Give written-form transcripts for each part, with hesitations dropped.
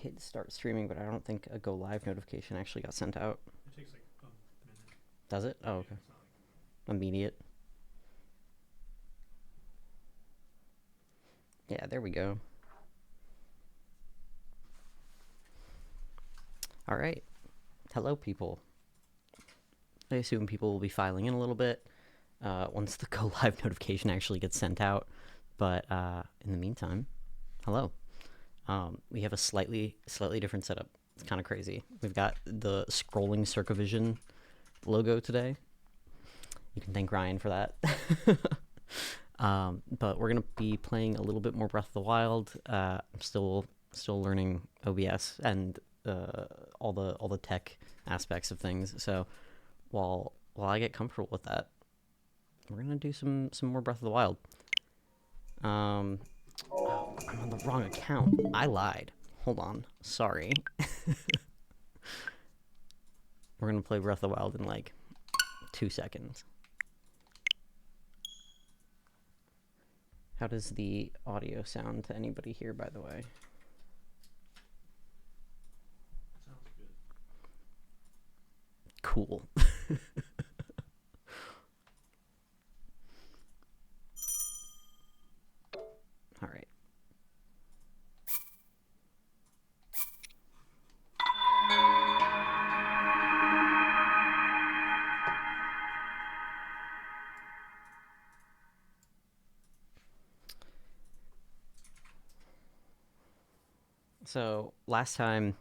hit start streaming, but I don't think a go live notification actually got sent out. It takes like a minute. Does it? Oh, Yeah, okay. it's not like... Immediate. Yeah, there we go. All right. Hello, people. I assume people will be filing in a little bit once the go live notification actually gets sent out. But in the meantime, hello. We have a slightly different setup. It's kind of crazy. We've got the scrolling Circavision logo today. You can thank Ryan for that. But we're gonna be playing a little bit more Breath of the Wild. I'm still learning OBS and all the tech aspects of things. So while I get comfortable with that, we're gonna do some more Breath of the Wild. Oh, I'm on the wrong account. I lied. Hold on. Sorry. We're gonna play Breath of the Wild in like 2 seconds. How does the audio sound to anybody here, by the way? Sounds good. Cool. All right. So last time,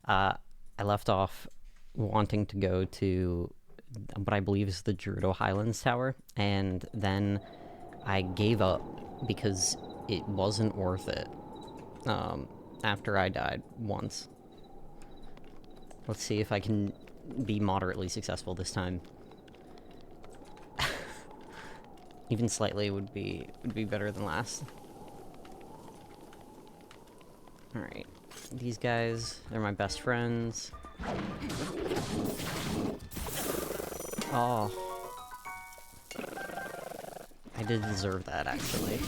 I left off wanting to go to what I believe is the Gerudo Highlands Tower, and then I gave up because it wasn't worth it after I died once. Let's see if I can be moderately successful this time. Even slightly would be better than last. Alright. These guys, they're my best friends. Oh. I did deserve that, actually.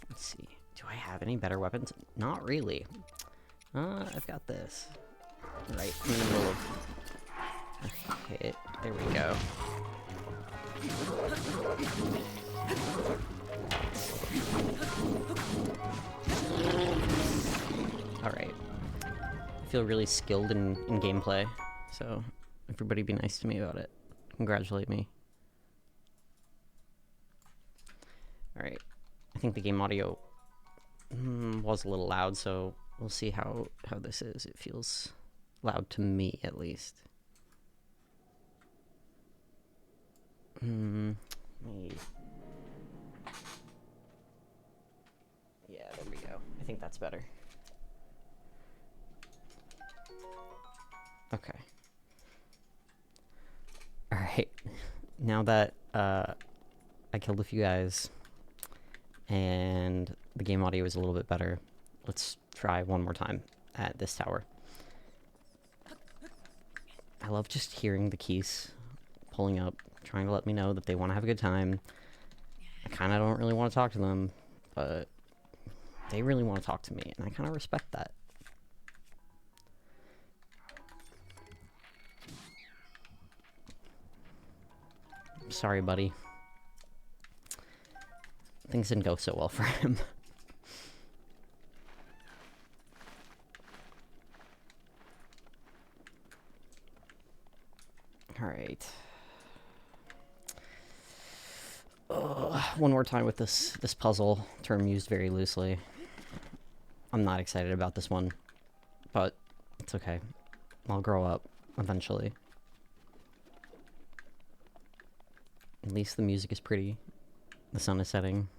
Let's see. Do I have any better weapons? Not really. I've got this. Right in the middle of a hit. There we go. Alright. I feel really skilled in gameplay, so everybody be nice to me about it. Congratulate me. Alright. I think the game audio was a little loud, so we'll see how this is. It feels loud to me, at least. Yeah, there we go. I think that's better. Okay. Alright. Now that I killed a few guys and the game audio is a little bit better, let's try one more time at this tower. I love just hearing the keys pulling up, trying to let me know that they want to have a good time. I kind of don't really want to talk to them, but they really want to talk to me, and I kind of respect that. Sorry, buddy. Things didn't go so well for him. Alright. One more time with this puzzle, term used very loosely. I'm not excited about this one, but it's okay. I'll grow up eventually. At least the music is pretty. The sun is setting.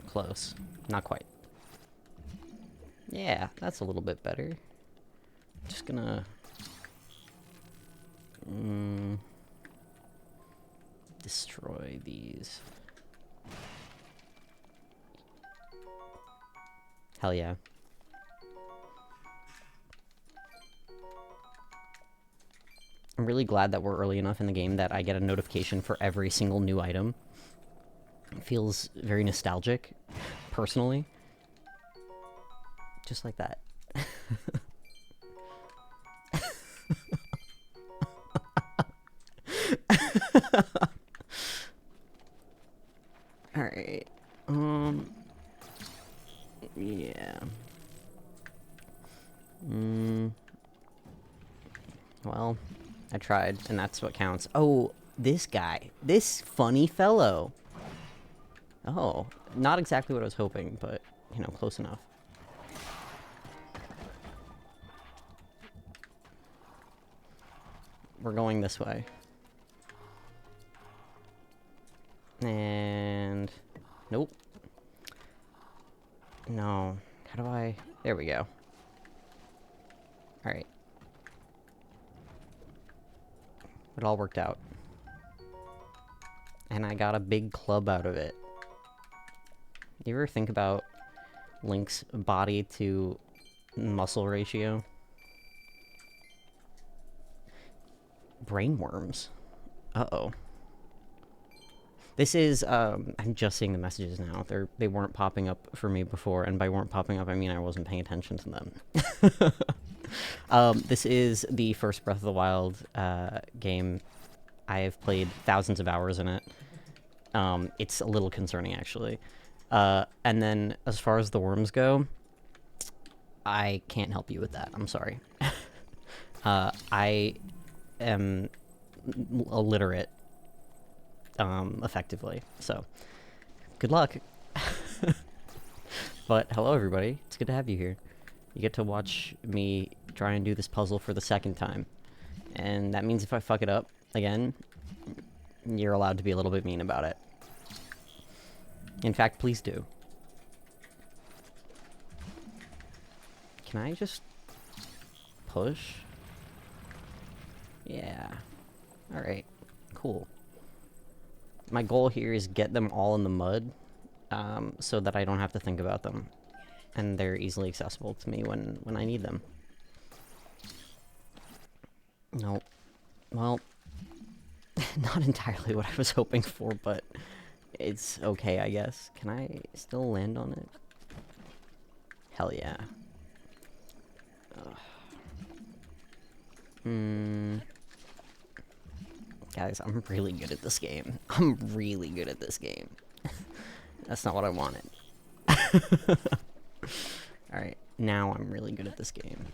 Close. Not quite. Yeah, that's a little bit better. Just gonna... destroy these. Hell yeah. I'm really glad that we're early enough in the game that I get a notification for every single new item. It feels very nostalgic, personally. Just like that. Alright. Yeah. Well, I tried, and that's what counts. Oh, this guy. This funny fellow. Oh, not exactly what I was hoping, but, you know, close enough. We're going this way. And... Nope. No. How do I... There we go. Alright. It all worked out. And I got a big club out of it. You ever think about Link's body to muscle ratio? Brainworms. Uh-oh. This is, I'm just seeing the messages now. They weren't popping up for me before, and by weren't popping up, I mean I wasn't paying attention to them. This is the first Breath of the Wild game. I have played thousands of hours in it. It's a little concerning, actually. And then, as far as the worms go, I can't help you with that. I'm sorry. I am illiterate, effectively. So, good luck. But hello, everybody. It's good to have you here. You get to watch me try and do this puzzle for the second time. And that means if I fuck it up again, you're allowed to be a little bit mean about it. In fact, please do. Can I just push? Yeah. Alright. Cool. My goal here is get them all in the mud, so that I don't have to think about them. And they're easily accessible to me when I need them. Nope. Well, not entirely what I was hoping for, but it's okay, I guess. Can I still land on it? Hell yeah. Guys, I'm really good at this game. I'm really good at this game. That's not what I wanted. Alright, now I'm really good at this game.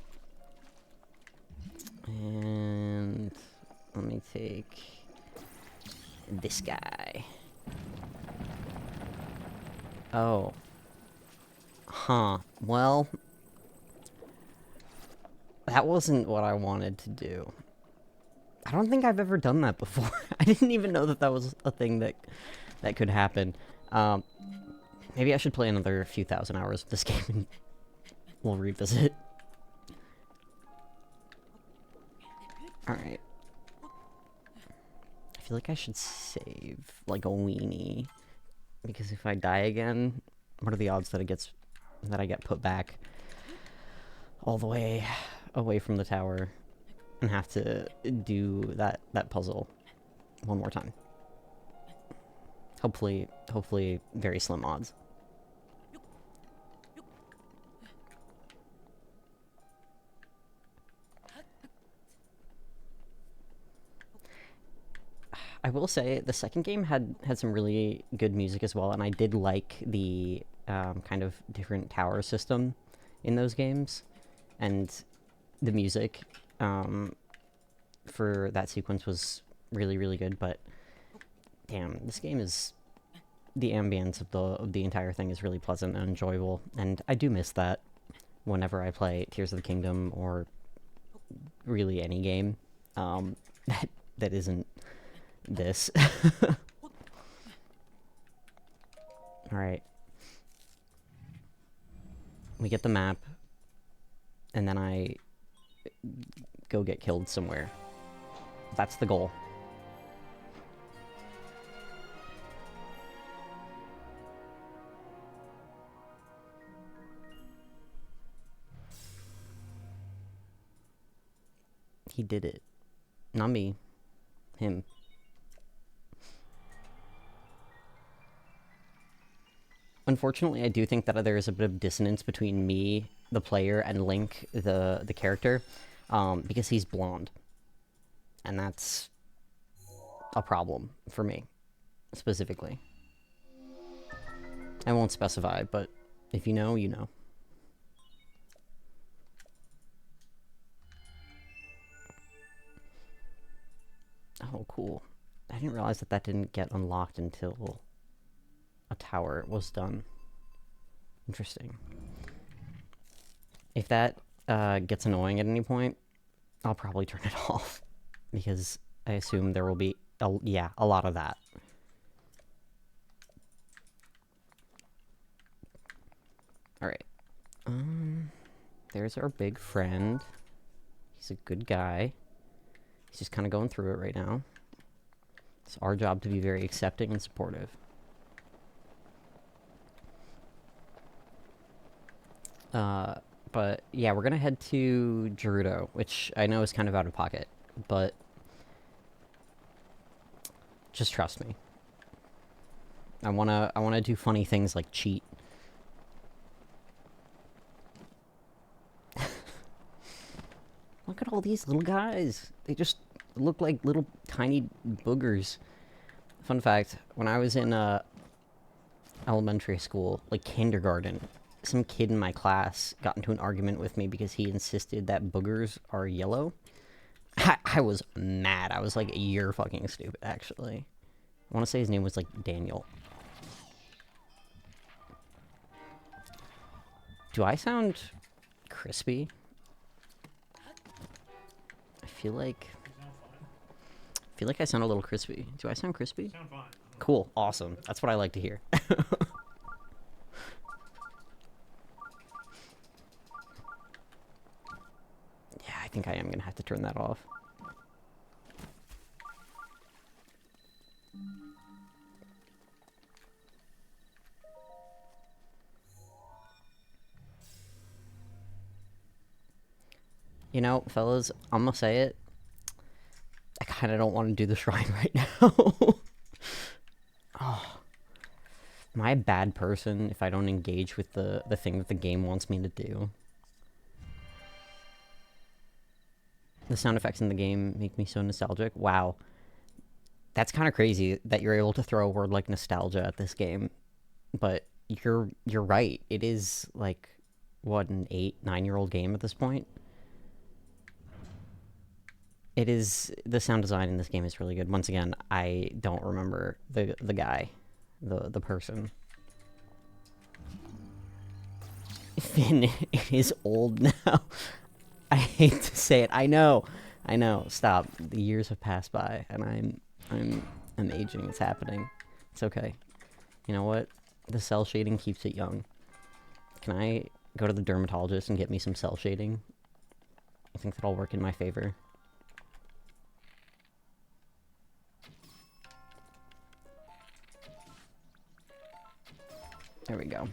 And let me take this guy. Oh. Huh. Well, that wasn't what I wanted to do. I don't think I've ever done that before. I didn't even know that that was a thing that could happen. Maybe I should play another few thousand hours of this game and we'll revisit. Alright. I feel like I should save, like, a weenie. Because if I die again, what are the odds that I get put back all the way away from the tower and have to do that puzzle one more time? Hopefully very slim odds. I will say the second game had some really good music as well, and I did like the kind of different tower system in those games, and the music for that sequence was really good. But damn, this game is, the ambience of the entire thing is really pleasant and enjoyable, and I do miss that whenever I play Tears of the Kingdom or really any game that isn't this. Alright. We get the map, and then I go get killed somewhere. That's the goal. He did it. Not me. Him. Unfortunately, I do think that there is a bit of dissonance between me, the player, and Link, the character, because he's blonde, and that's a problem for me, specifically. I won't specify, but if you know, you know. Oh, cool. I didn't realize that that didn't get unlocked until a tower was done. Interesting. If that gets annoying at any point, I'll probably turn it off, because I assume there will be, a lot of that. Alright. There's our big friend. He's a good guy. He's just kind of going through it right now. It's our job to be very accepting and supportive. But yeah, we're gonna head to Gerudo, which I know is kind of out of pocket, but just trust me. I wanna do funny things like cheat. Look at all these little guys. They just look like little tiny boogers. Fun fact, when I was in elementary school, like kindergarten, some kid in my class got into an argument with me because he insisted that boogers are yellow. I was mad. I was like, you're fucking stupid, actually. I want to say his name was like Daniel. Do I sound crispy? I feel like I sound a little crispy. Do I sound crispy? You sound fine. Cool. Awesome. That's what I like to hear. Yeah, I think I am going to have to turn that off. You know, fellas, I'm gonna say it. I kind of don't want to do the shrine right now. Oh. Am I a bad person if I don't engage with the thing that the game wants me to do? The sound effects in the game make me so nostalgic. Wow. That's kind of crazy that you're able to throw a word like nostalgia at this game. But you're right. It is like, what, an 8-9-year-old game at this point? It is, the sound design in this game is really good. Once again, I don't remember the guy, the person. Finn is old now. I hate to say it. I know. Stop. The years have passed by, and I'm aging. It's happening. It's okay. You know what? The cell shading keeps it young. Can I go to the dermatologist and get me some cell shading? I think that'll work in my favor. There we go.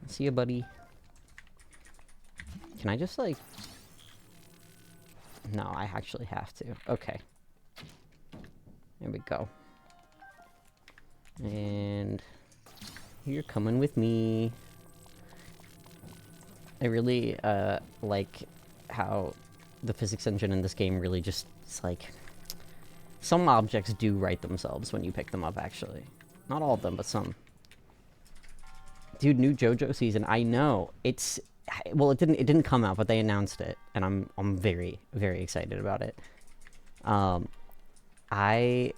See ya, buddy. Can I just, like... No, I actually have to. Okay. There we go. And... you're coming with me. I really, like how the physics engine in this game really just... It's like... Some objects do right themselves when you pick them up, actually. Not all of them, but some. Dude, new JoJo season. I know. It's... Well, it didn't come out, but they announced it, and I'm very, very excited about it. I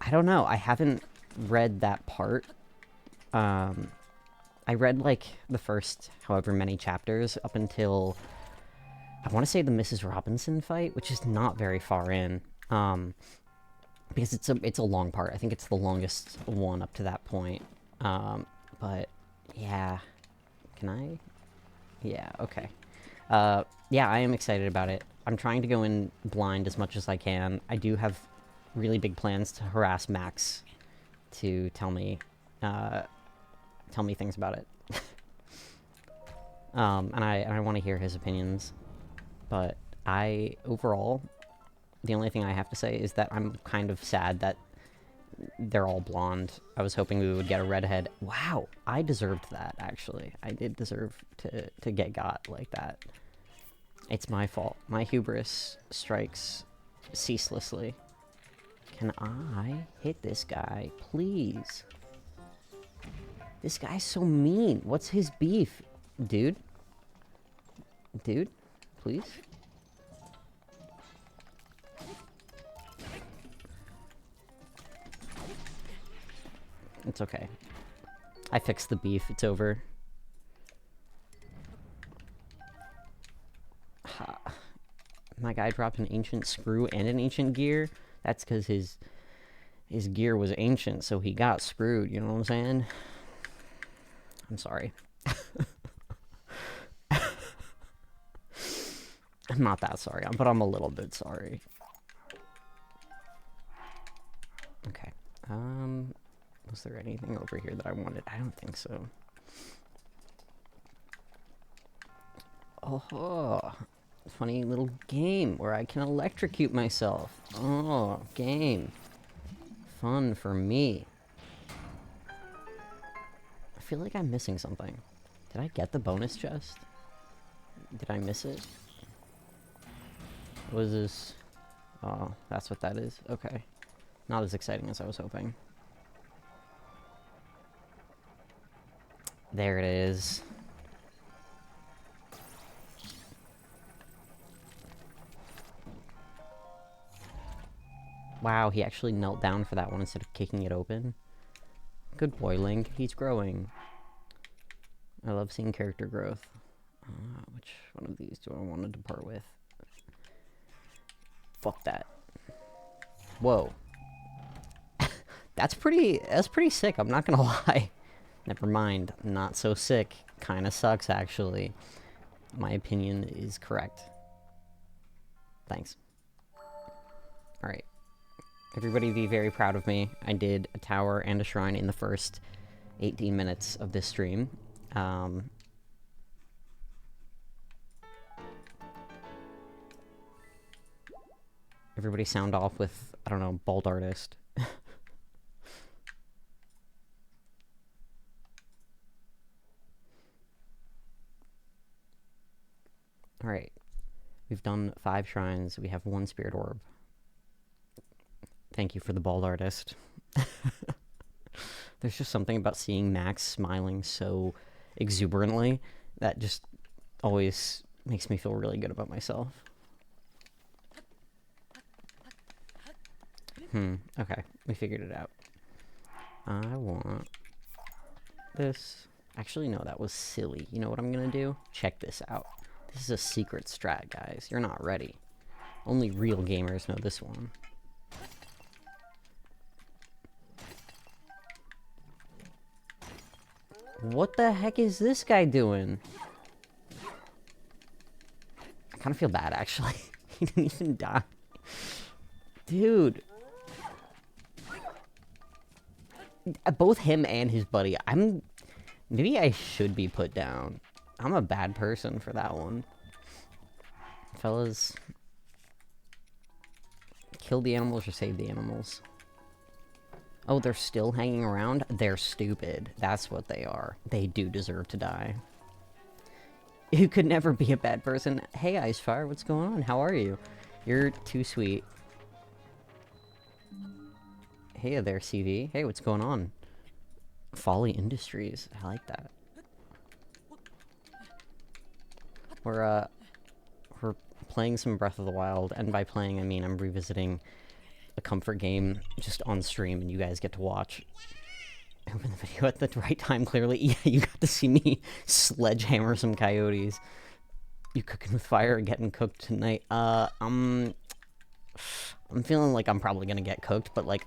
don't know. I haven't read that part. I read, like, the first however many chapters up until... I want to say the Mrs. Robinson fight, which is not very far in. Because it's a long part. I think it's the longest one up to that point. But yeah, can I? Yeah, okay. Yeah, I am excited about it. I'm trying to go in blind as much as I can. I do have really big plans to harass Max to tell me things about it. And I want to hear his opinions. But Overall, the only thing I have to say is that I'm kind of sad that they're all blonde. I was hoping we would get a redhead. Wow, I deserved that, actually. I did deserve to get got like that. It's my fault. My hubris strikes ceaselessly. Can I hit this guy, please? This guy's so mean. What's his beef? Dude? Dude? Please? It's okay. I fixed the beef. It's over. My guy dropped an ancient screw and an ancient gear. That's because his gear was ancient, so he got screwed. You know what I'm saying? I'm sorry. I'm not that sorry, but I'm a little bit sorry. Okay. Was there anything over here that I wanted? I don't think so. Oh, funny little game where I can electrocute myself. Oh, game. Fun for me. I feel like I'm missing something. Did I get the bonus chest? Did I miss it? What is this? Oh, that's what that is. Okay. Not as exciting as I was hoping. There it is. Wow, he actually knelt down for that one instead of kicking it open. Good boy, Link. He's growing. I love seeing character growth. Which one of these do I want to depart with? Fuck that. Whoa. That's pretty sick, I'm not gonna lie. Never mind. Not so sick. Kinda sucks, actually. My opinion is correct. Thanks. Alright. Everybody be very proud of me. I did a tower and a shrine in the first 18 minutes of this stream. Everybody sound off with, I don't know, Bald Artist. Alright. We've done 5 shrines. We have 1 spirit orb. Thank you for the Bald Artist. There's just something about seeing Max smiling so exuberantly that just always makes me feel really good about myself. Okay. We figured it out. I want this. Actually, no, that was silly. You know what I'm gonna do? Check this out. This is a secret strat, guys. You're not ready. Only real gamers know this one. What the heck is this guy doing? I kind of feel bad, actually. He didn't even die. Dude. Both him and his buddy. Maybe I should be put down. I'm a bad person for that one. Fellas. Kill the animals or save the animals. Oh, they're still hanging around? They're stupid. That's what they are. They do deserve to die. You could never be a bad person. Hey, Icefire, what's going on? How are you? You're too sweet. Hey there, CV. Hey, what's going on? Folly Industries. I like that. We're playing some Breath of the Wild, and by playing, I mean I'm revisiting a comfort game just on stream, and you guys get to watch. Open the video at the right time, clearly. Yeah, you got to see me sledgehammer some coyotes. You cooking with fire or getting cooked tonight? I'm feeling like I'm probably gonna get cooked, but, like,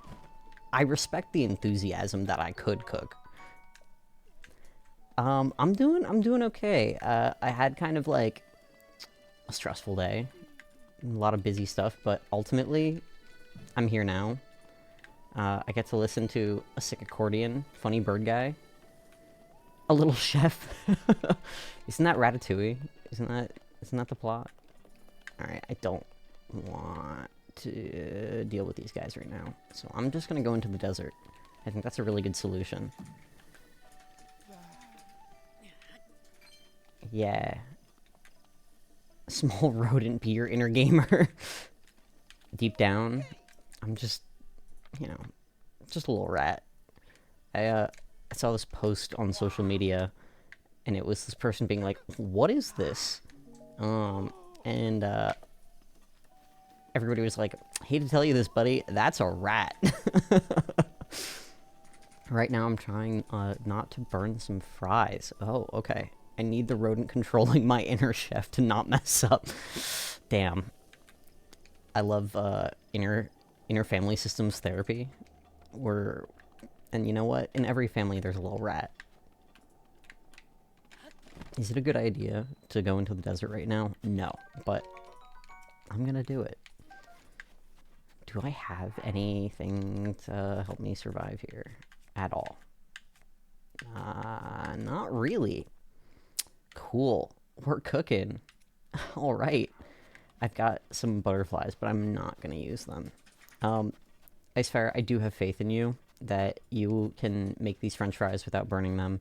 I respect the enthusiasm that I could cook. I'm doing okay. I had kind of, like, a stressful day. A lot of busy stuff, but ultimately, I'm here now. I get to listen to a sick accordion, funny bird guy, a little chef. Isn't that Ratatouille? Isn't that the plot? Alright, I don't want to deal with these guys right now. So I'm just gonna go into the desert. I think that's a really good solution. Yeah. Small rodent be your inner gamer. Deep down, I'm just, you know, just a little rat. I saw this post on social media, and it was this person being like, "What is this?" And everybody was like, "Hate to tell you this, buddy, that's a rat." Right now, I'm trying not to burn some fries. Oh, okay. I need the rodent controlling my inner chef to not mess up. Damn. I love inner family systems therapy, and you know what? In every family, there's a little rat. Is it a good idea to go into the desert right now? No, but I'm gonna do it. Do I have anything to help me survive here at all? Not really. Cool. We're cooking. All right. I've got some butterflies, but I'm not gonna use them. Icefire, I do have faith in you that you can make these French fries without burning them.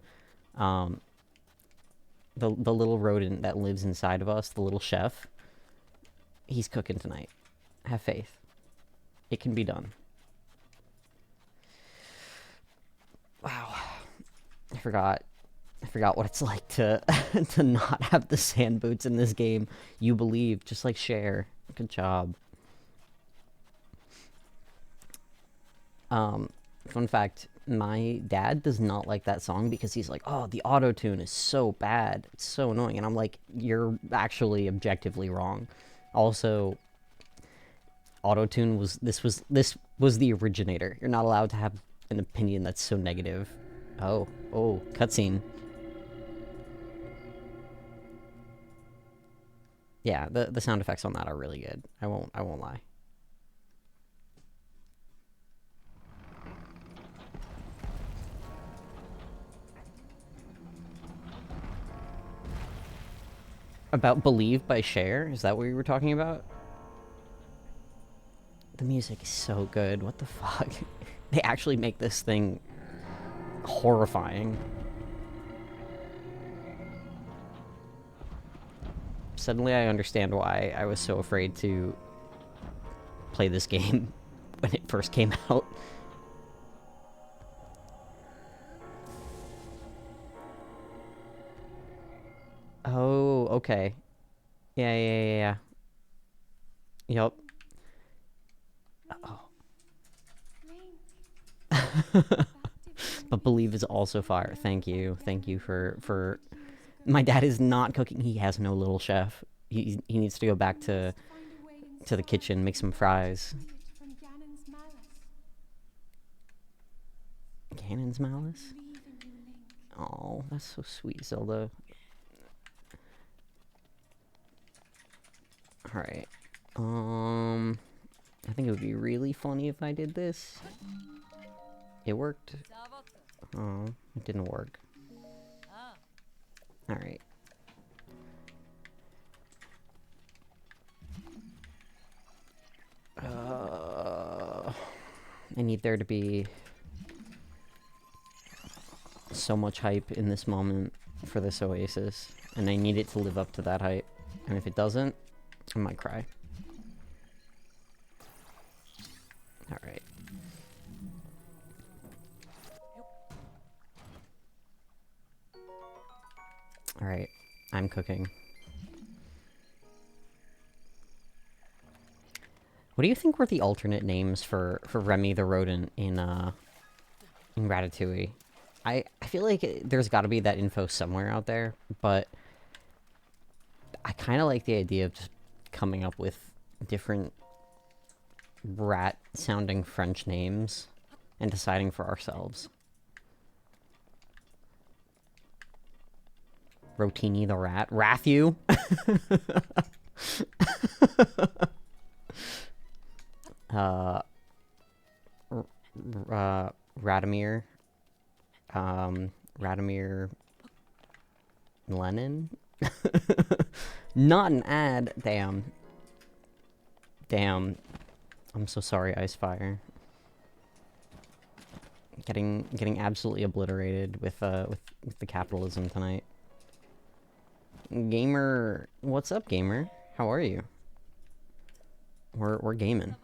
The little rodent that lives inside of us, the little chef, he's cooking tonight. Have faith. It can be done. Wow. I forgot what it's like to to not have the sand boots in this game. You believe, just like Cher. Good job. Fun fact, my dad does not like that song because he's like, "Oh, the auto-tune is so bad. It's so annoying." And I'm like, "You're actually objectively wrong." Also, auto-tune was the originator. You're not allowed to have an opinion that's so negative. Oh, cutscene. Yeah, the sound effects on that are really good. I won't lie. About Believe by Cher? Is that what you were talking about? The music is so good. What the fuck? They actually make this thing horrifying. Suddenly I understand why I was so afraid to play this game when it first came out. Oh, okay. Yeah. Yup. Oh. But Believe is also fire. Thank you for... My dad is not cooking. He has no little chef. He needs to go back to the kitchen, make some fries. Ganon's malice? Oh, that's so sweet, Zelda. Alright. I think it would be really funny if I did this. It worked. Oh, it didn't work. Alright. I need there to be so much hype in this moment for this oasis, and I need it to live up to that hype. And if it doesn't, I might cry. Alright. Alright, I'm cooking. What do you think were the alternate names for Remy the rodent in Ratatouille? I feel like there's got to be that info somewhere out there, but I kind of like the idea of just coming up with different rat-sounding French names and deciding for ourselves. Rotini the rat. Rathu? Radomir. Radomir Lennon? Not an ad. Damn. Damn. I'm so sorry, Icefire. Getting absolutely obliterated with the capitalism tonight. Gamer, what's up, gamer? How are you? We're gaming.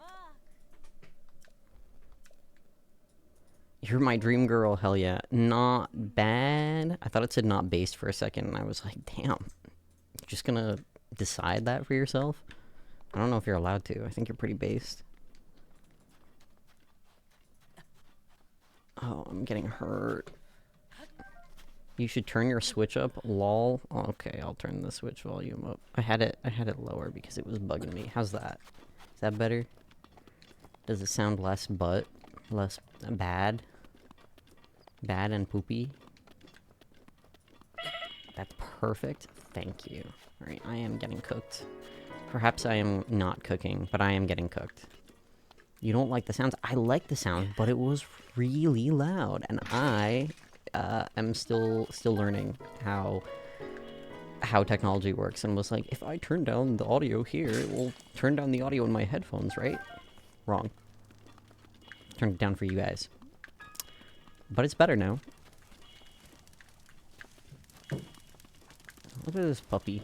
You're my dream girl, hell yeah. Not bad. I thought it said not based for a second, and I was like, damn. You're just gonna decide that for yourself? I don't know if you're allowed to. I think you're pretty based. Oh, I'm getting hurt. You should turn your switch up, lol. Oh, okay, I'll turn the switch volume up. I had it lower because it was bugging me. How's that? Is that better? Does it sound less less bad? Bad and poopy? That's perfect. Thank you. Alright, I am getting cooked. Perhaps I am not cooking, but I am getting cooked. You don't like the sounds? I like the sound, but it was really loud, and I am still learning how technology works, and was like, if I turn down the audio here, it will turn down the audio in my headphones, right? Wrong. Turned it down for you guys. But it's better now. Look at this puppy.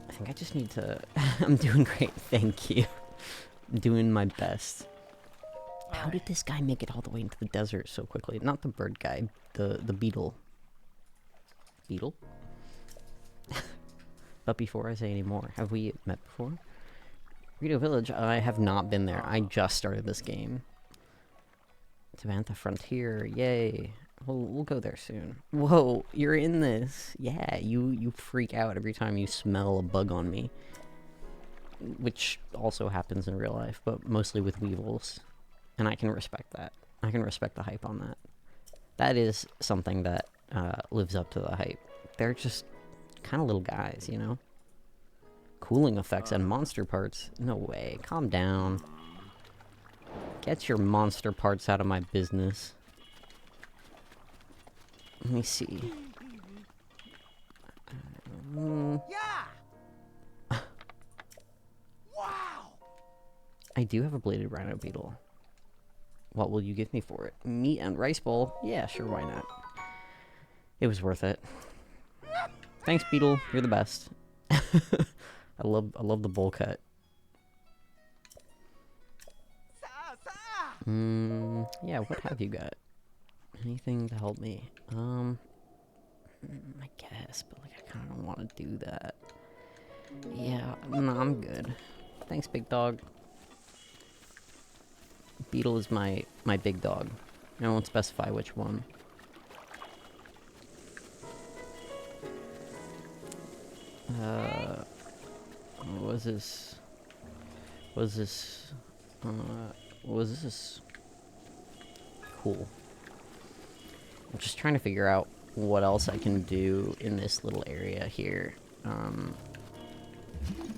I think I just need to... I'm doing great, thank you. I'm doing my best. How did this guy make it all the way into the desert so quickly? Not the bird guy, the beetle. Beetle? But before I say any more, have we met before? Rito Village, I have not been there. I just started this game. Samantha Frontier, yay. We'll go there soon. Whoa, you're in this. Yeah, you freak out every time you smell a bug on me. Which also happens in real life, but mostly with weevils. And I can respect that. I can respect the hype on that. That is something that lives up to the hype. They're just kind of little guys, you know? Cooling effects and monster parts? No way. Calm down. Get your monster parts out of my business. Let me see. Yeah. Wow. I do have a bladed rhino beetle. What will you give me for it? Meat and rice bowl? Yeah, sure, why not? It was worth it. Thanks, beetle. You're the best. I love the bowl cut. Yeah, what have you got? Anything to help me? I guess, but like I kind of don't want to do that. Yeah, no, I'm good. Thanks, big dog. Beetle is my big dog. I won't specify which one. What was this? What was this? What was this? Cool. I'm just trying to figure out what else I can do in this little area here,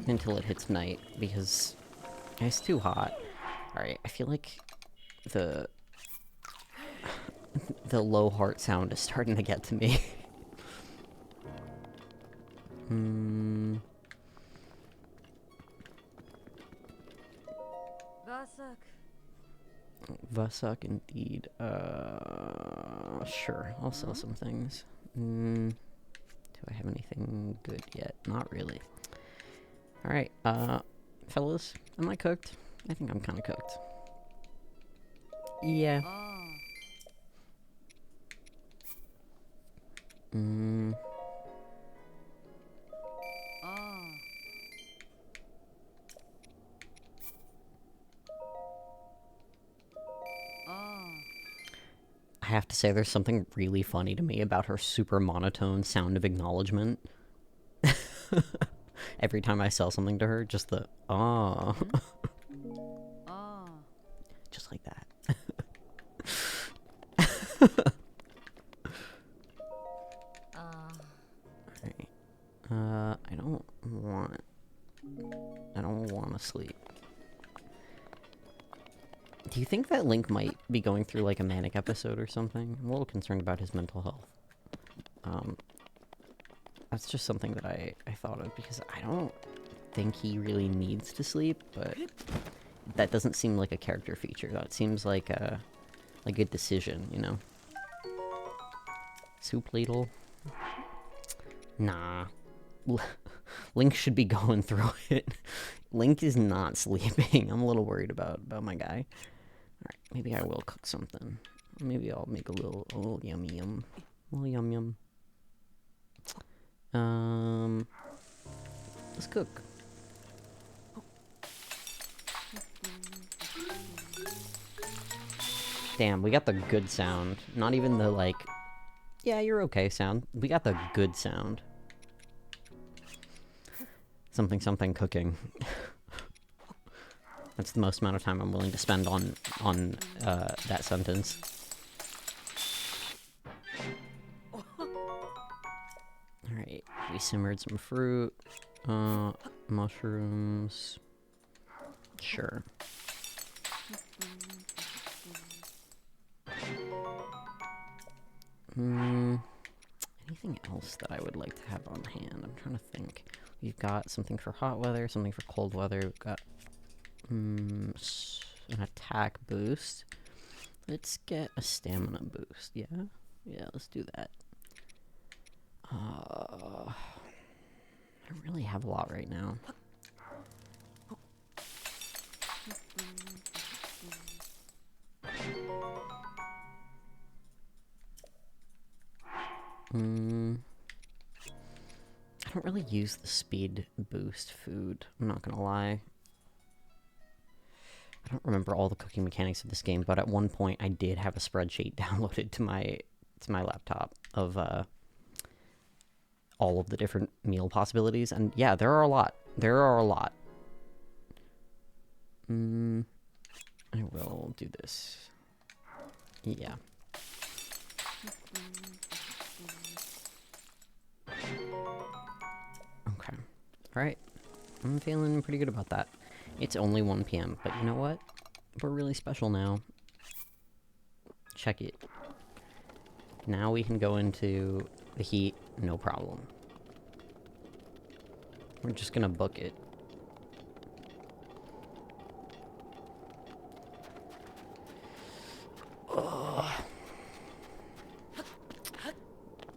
until it hits night, because it's too hot. Alright, I feel like the low heart sound is starting to get to me. Vasuk indeed. Sure, I'll sell some things. Do I have anything good yet? Not really. Alright, fellas, am I cooked? I think I'm kinda cooked. Yeah. I have to say, there's something really funny to me about her super monotone sound of acknowledgement. Every time I sell something to her, just the ah. Just like that. Alright. I don't want to sleep. Do you think that Link might be going through like a manic episode or something? I'm a little concerned about his mental health. That's just something that I thought of, because I don't think he really needs to sleep, but that doesn't seem like a character feature. That seems like a decision, you know? Soup ladle? Nah. Link should be going through it. Link is not sleeping. I'm a little worried about my guy. Alright, maybe I will cook something. Maybe I'll make a little yummy yum. A little yum yum. Let's cook. Damn, we got the good sound. Not even the, like, yeah, you're okay sound. We got the good sound. Something something cooking. That's the most amount of time I'm willing to spend on that sentence. Alright, we simmered some fruit. Mushrooms. Sure. Anything else that I would like to have on hand? I'm trying to think. We've got something for hot weather, something for cold weather. We've got an attack boost. Let's get a stamina boost. Yeah? Yeah, let's do that. I don't really have a lot right now. I don't really use the speed boost food, I'm not gonna lie. I don't remember all the cooking mechanics of this game, but at one point I did have a spreadsheet downloaded to my laptop of all of the different meal possibilities, and yeah, there are a lot. There are a lot. I will do this. Yeah. Okay. Alright. I'm feeling pretty good about that. It's only 1 p.m., but you know what? We're really special now. Check it. Now we can go into the heat, no problem. We're just gonna book it.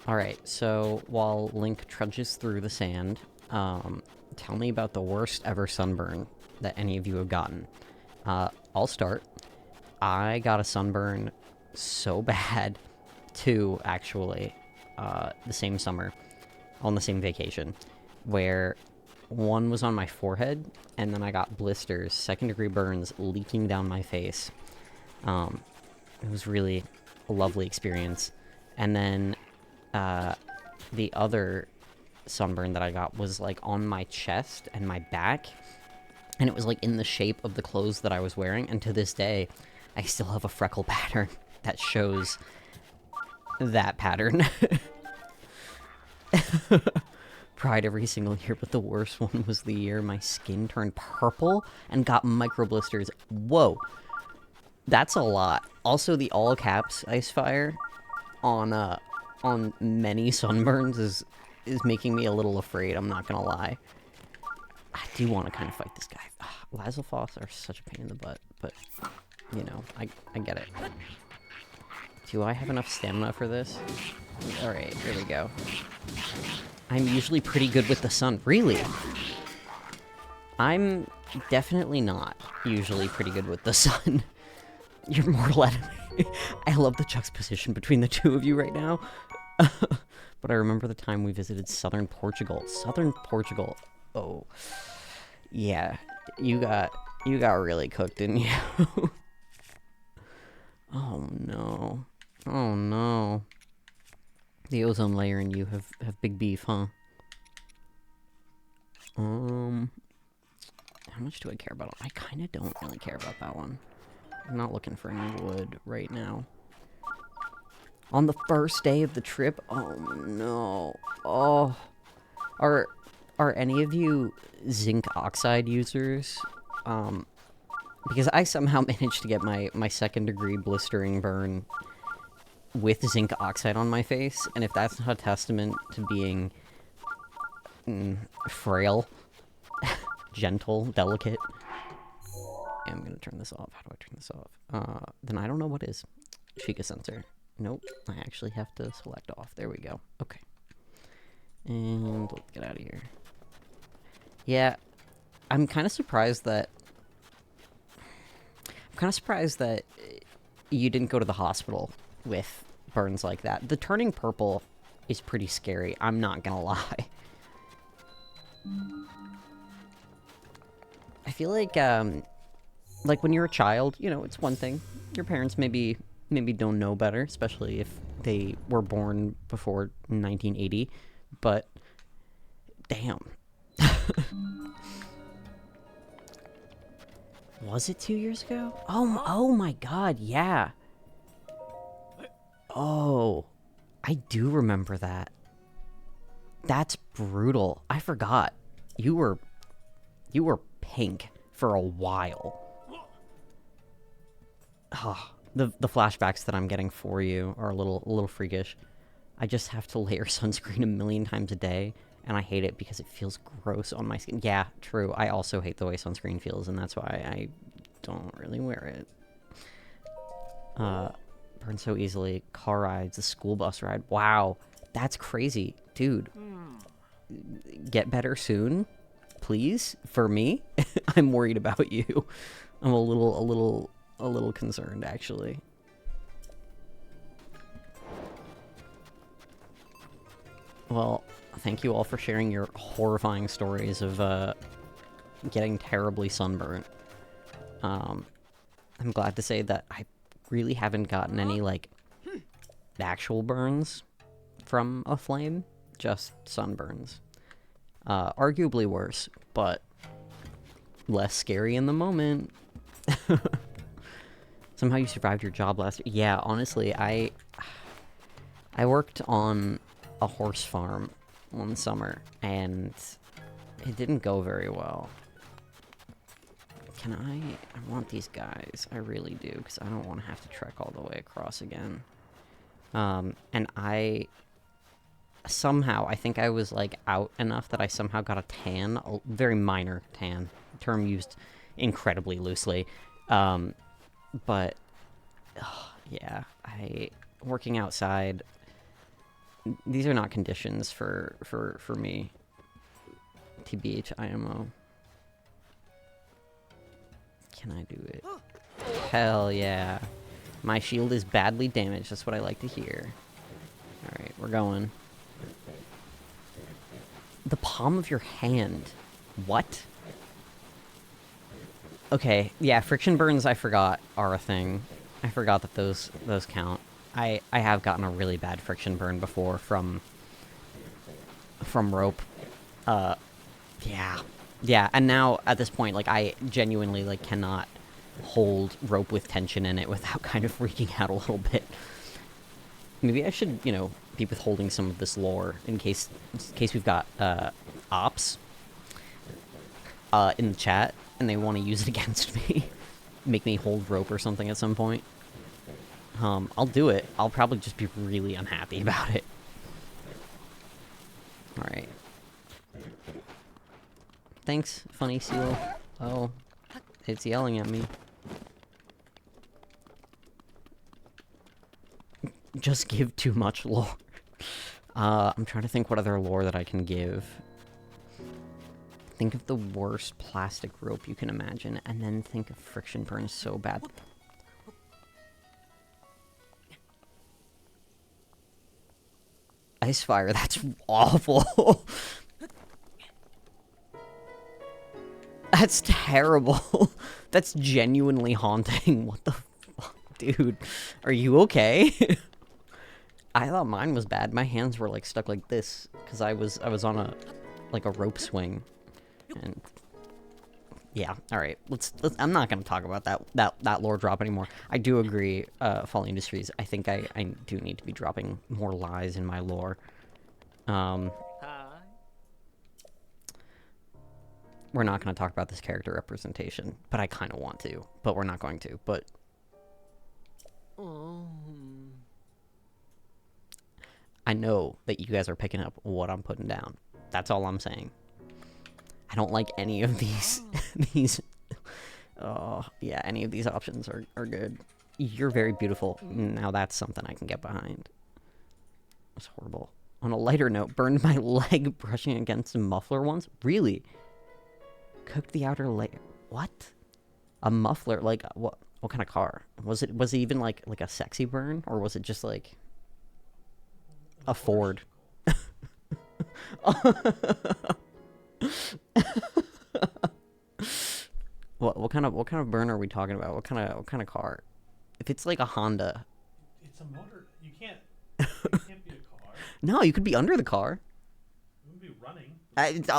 Alright, so while Link trudges through the sand, tell me about the worst ever sunburn that any of you have gotten. I'll start. I got a sunburn so bad, two actually, the same summer, on the same vacation, where one was on my forehead, and then I got blisters, second-degree burns leaking down my face. It was really a lovely experience. And then the other sunburn that I got was like on my chest and my back, and it was like in the shape of the clothes that I was wearing, and to this day I still have a freckle pattern that shows that pattern. Pride every single year, but the worst one was the year my skin turned purple and got micro blisters. Whoa, that's a lot. Also, the all caps ice fire on many sunburns is making me a little afraid, I'm not gonna lie. I do want to kind of fight this guy. Lazalophos are such a pain in the butt, but, you know, I get it. Do I have enough stamina for this? Alright, here we go. I'm usually pretty good with the sun. Really? I'm definitely not usually pretty good with the sun. You're mortal enemy. I love the juxtaposition between the two of you right now. But I remember the time we visited southern Portugal. Southern Portugal. Oh. Yeah. You got really cooked, didn't you? Oh no. Oh no. The ozone layer and you have big beef, huh? How much do I care about it? I kinda don't really care about that one. I'm not looking for any wood right now. On the first day of the trip? Oh no. Oh. Are any of you zinc oxide users? Because I somehow managed to get my second-degree blistering burn with zinc oxide on my face, and if that's not a testament to being frail, gentle, delicate. I'm gonna turn this off. How do I turn this off? Then I don't know what is. Sheikah sensor. Nope. I actually have to select off. There we go. Okay. And let's get out of here. Yeah, I'm kind of surprised that you didn't go to the hospital with burns like that. The turning purple is pretty scary. I'm not gonna lie. I feel like when you're a child, you know, it's one thing. Your parents maybe don't know better, especially if they were born before 1980. But damn. Was it 2 years ago? Oh my god, yeah. Oh, I do remember that. That's brutal. I forgot. You were pink for a while. Oh, the flashbacks that I'm getting for you are a little freakish. I just have to layer sunscreen a million times a day, and I hate it because it feels gross on my skin. Yeah, true. I also hate the way sunscreen feels, and that's why I don't really wear it. Burn so easily. Car rides, the school bus ride. Wow, that's crazy. Dude, get better soon, please, for me. I'm worried about you. I'm a little concerned, actually. Well, thank you all for sharing your horrifying stories of getting terribly sunburnt. I'm glad to say that I really haven't gotten any, like, actual burns from a flame, just sunburns. Arguably worse, but less scary in the moment. Somehow you survived your job last year. Yeah, honestly, I worked on a horse farm one summer, and it didn't go very well. I want these guys. I really do, because I don't want to have to trek all the way across again. And I think I was, like, out enough that I somehow got a tan, a very minor tan, term used incredibly loosely. But, yeah, working outside, these are not conditions for me. TBH, IMO. Can I do it? Hell yeah. My shield is badly damaged. That's what I like to hear. Alright, we're going. The palm of your hand. What? Okay, yeah, friction burns, I forgot, are a thing. I forgot that those count. I have gotten a really bad friction burn before from rope. Yeah. Yeah, and now, at this point, like, I genuinely, like, cannot hold rope with tension in it without kind of freaking out a little bit. Maybe I should, you know, be withholding some of this lore in case we've got, ops, in the chat, and they want to use it against me. Make me hold rope or something at some point. I'll do it. I'll probably just be really unhappy about it. Alright. Thanks, funny seal. Oh, it's yelling at me. Just give too much lore. I'm trying to think what other lore that I can give. Think of the worst plastic rope you can imagine, and then think of friction burns so bad. Ice fire, that's awful. That's terrible. That's genuinely haunting. What the fuck, dude? Are you okay? I thought mine was bad. My hands were, like, stuck like this because I was on a rope swing. And yeah, all right. Let's I'm not going to talk about that lore drop anymore. I do agree, Fall Industries. I think I do need to be dropping more lies in my lore. We're not going to talk about this character representation, but I kind of want to, but we're not going to. But I know that you guys are picking up what I'm putting down. That's all I'm saying. I don't like any of these. these. Oh, yeah, any of these options are good. You're very beautiful. Now that's something I can get behind. That's horrible. On a lighter note, burned my leg brushing against a muffler once. Really? Cooked the outer layer. What? A muffler? Like what? What kind of car? Was it even like a sexy burn, or was it just like a Ford? What kind of burn are we talking about? What kind of car? If it's like a Honda. It's a motor. You can't be a car. No, you could be under the car. You would be running.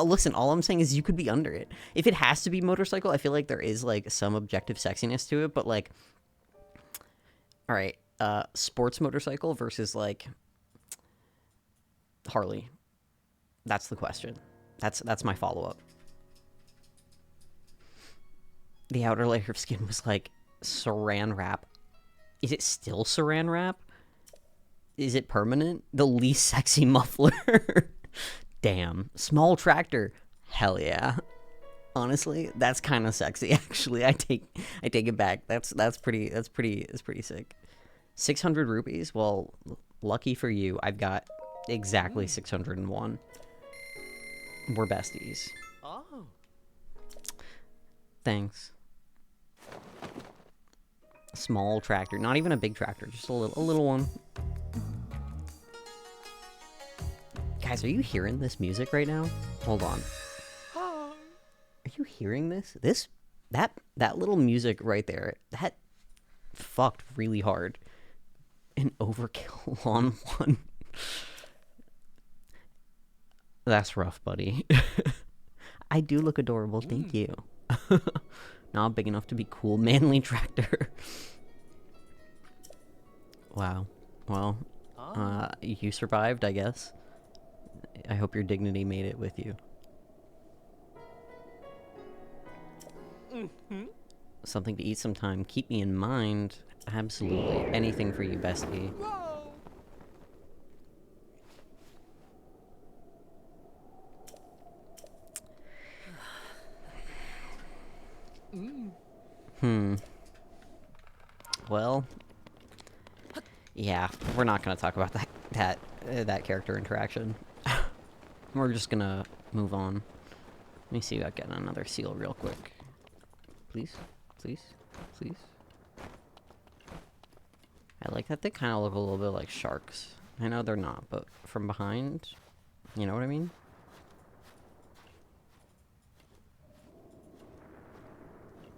Listen, all I'm saying is you could be under it. If it has to be motorcycle, I feel like there is like some objective sexiness to it, but like, all right, sports motorcycle versus like Harley. That's the question. That's my follow-up. The outer layer of skin was like saran wrap. Is it still saran wrap? Is it permanent? The least sexy muffler. Damn. Small tractor. Hell yeah. Honestly, that's kind of sexy actually. I take it back. That's pretty sick. 600 rupees? Well, lucky for you, I've got exactly 601. We're besties. Oh. Thanks. Small tractor, not even a big tractor, just a little one. Guys, are you hearing this music right now? Hold on. Are you hearing this? That little music right there, that fucked really hard. An overkill on one. That's rough, buddy. I do look adorable, thank you. Not big enough to be cool, manly tractor. Wow. Well, you survived, I guess. I hope your dignity made it with you. Something to eat sometime. Keep me in mind. Absolutely. Anything for you, bestie. Well, yeah, we're not gonna talk about that character interaction. We're just gonna move on. Let me see about getting another seal real quick. Please, please, please. I like that they kind of look a little bit like sharks. I know they're not, but from behind, you know what I mean?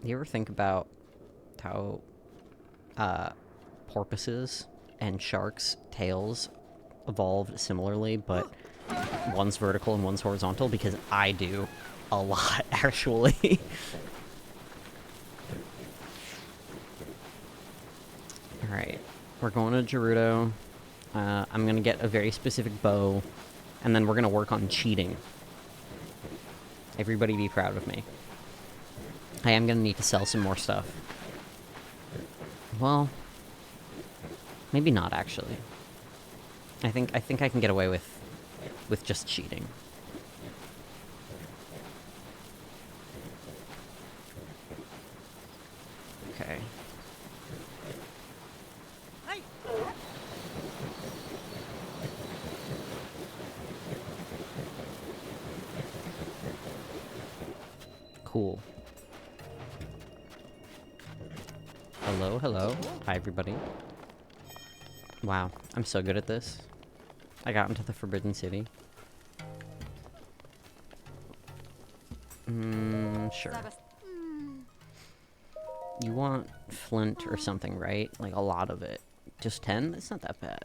You ever think about how porpoises and sharks' tails evolved similarly, but one's vertical and one's horizontal? Because I do a lot, actually. Alright, we're going to Gerudo. I'm going to get a very specific bow, and then we're going to work on cheating. Everybody be proud of me. I am going to need to sell some more stuff. Well, maybe not, actually. I think I can get away with just cheating. Okay. Cool. Hello, hello. Hi, everybody. Wow, I'm so good at this. I got into the Forbidden City. Sure. You want flint or something, right? Like a lot of it. Just 10? It's not that bad.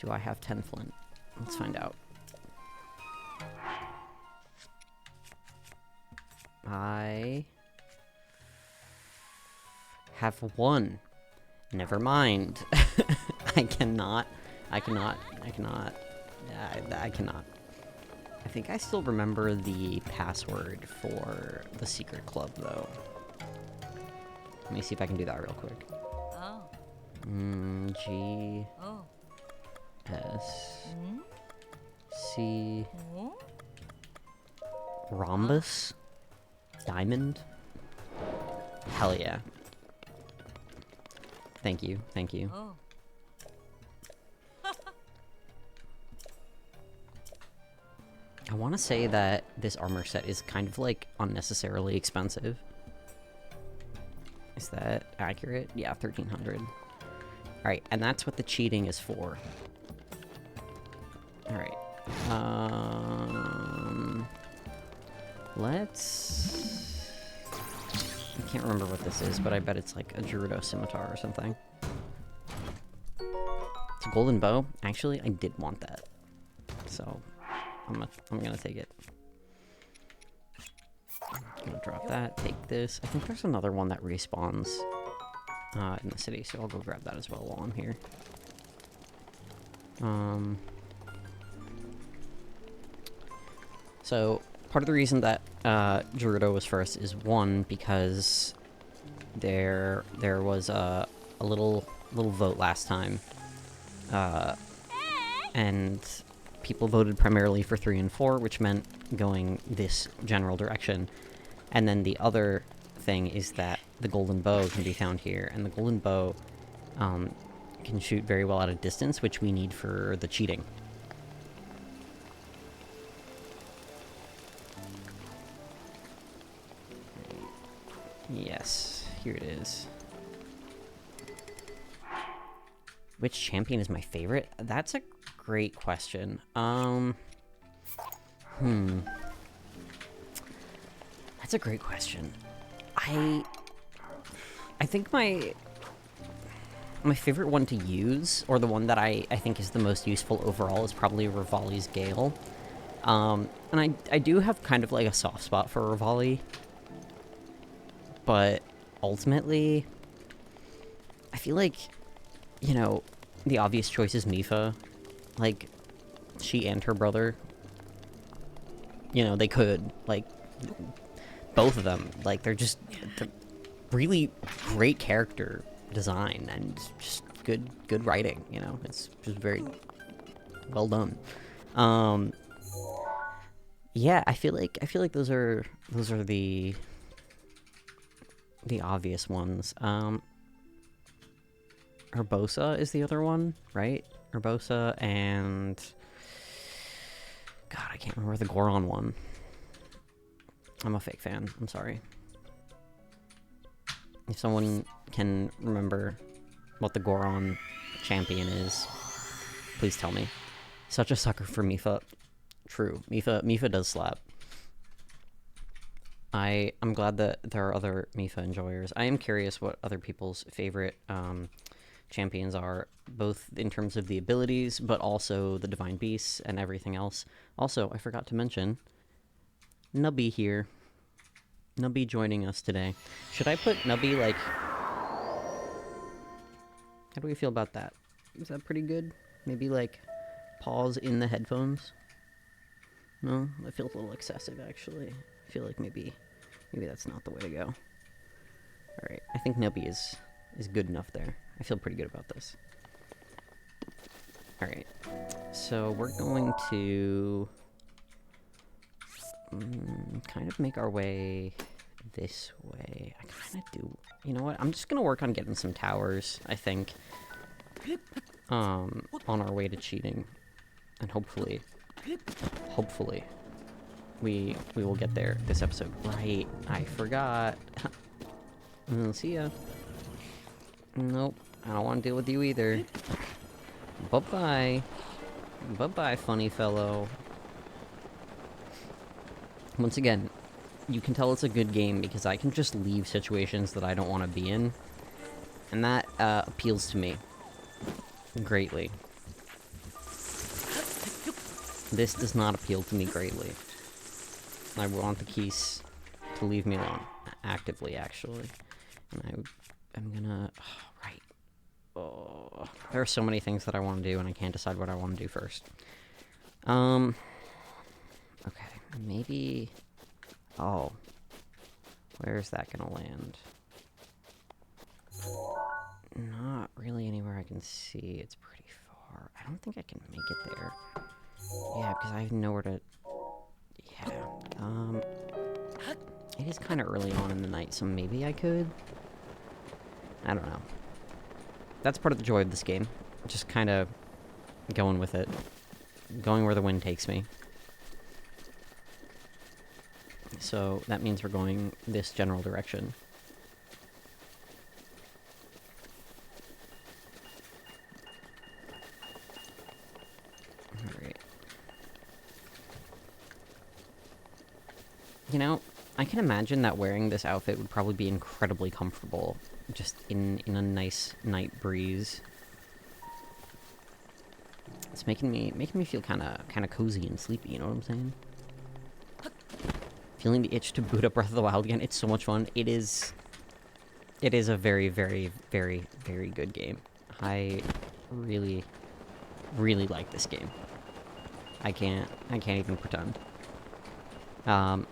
Do I have 10 flint? Let's find out. I have 1. Never mind. I cannot. I cannot. I think I still remember the password for the secret club, though. Let me see if I can do that real quick. Oh. G Oh. S Hmm? C Oh. rhombus diamond. Hell yeah. Thank you. Thank you. Oh. I want to say that this armor set is kind of like unnecessarily expensive. Is that accurate? Yeah, 1300. Alright, and that's what the cheating is for. Alright. Let's... I can't remember what this is, but I bet it's like a Gerudo scimitar or something. It's a golden bow. Actually, I did want that. So, I'm gonna take it. I'm gonna drop that, take this. I think there's another one that respawns in the city, so I'll go grab that as well while I'm here. So, part of the reason that Gerudo was first is, one, because there was a little vote last time, and people voted primarily for 3 and 4, which meant going this general direction. And then the other thing is that the golden bow can be found here, and the golden bow can shoot very well at a distance, which we need for the cheating. Yes, here it is. Which champion is my favorite? That's a great question. That's a great question. I think my favorite one to use, or the one that I think is the most useful overall, is probably Rivali's Gale. And I do have kind of like a soft spot for Rivali, but ultimately, I feel like, you know, the obvious choice is Mifa. Like, she and her brother, you know, they could, like, both of them, like, they're really great character design and just good writing, you know? It's just very well done. Yeah, I feel like those are the obvious ones. Urbosa is the other one, right? Urbosa and... God, I can't remember the Goron one. I'm a fake fan. I'm sorry. If someone can remember what the Goron champion is, please tell me. Such a sucker for Mifa. True. Mifa does slap. I'm glad that there are other Mifa enjoyers. I am curious what other people's favorite champions are, both in terms of the abilities, but also the Divine Beasts and everything else. Also, I forgot to mention, Nubby here. Nubby joining us today. Should I put Nubby, like... How do we feel about that? Is that pretty good? Maybe, like, pause in the headphones? No? That feels a little excessive, actually. I feel like maybe that's not the way to go. Alright, I think Nubby is good enough there. I feel pretty good about this. Alright, so we're going to kind of make our way this way. I kind of do... You know what? I'm just going to work on getting some towers, I think, on our way to cheating. And hopefully, we will get there this episode. Right, I forgot. See ya. Nope, I don't want to deal with you either. Bye-bye. Bye-bye, funny fellow. Once again, you can tell it's a good game because I can just leave situations that I don't want to be in. And that appeals to me greatly. This does not appeal to me greatly. I want the keys to leave me alone. Actively, actually. And I'm gonna... Oh, right. Oh, there are so many things that I want to do, and I can't decide what I want to do first. Okay, maybe... Oh. Where's that gonna land? Not really anywhere I can see. It's pretty far. I don't think I can make it there. Yeah, because I have nowhere to... Yeah, it is kind of early on in the night, so maybe I could? I don't know. That's part of the joy of this game. Just kind of going with it. Going where the wind takes me. So that means we're going this general direction. Alright. You know, I can imagine that wearing this outfit would probably be incredibly comfortable. Just in a nice night breeze. It's making me feel kind of cozy and sleepy, you know what I'm saying? Feeling the itch to boot up Breath of the Wild again. It's so much fun. It is a very, very, very, very good game. I really, really like this game. I can't even pretend. That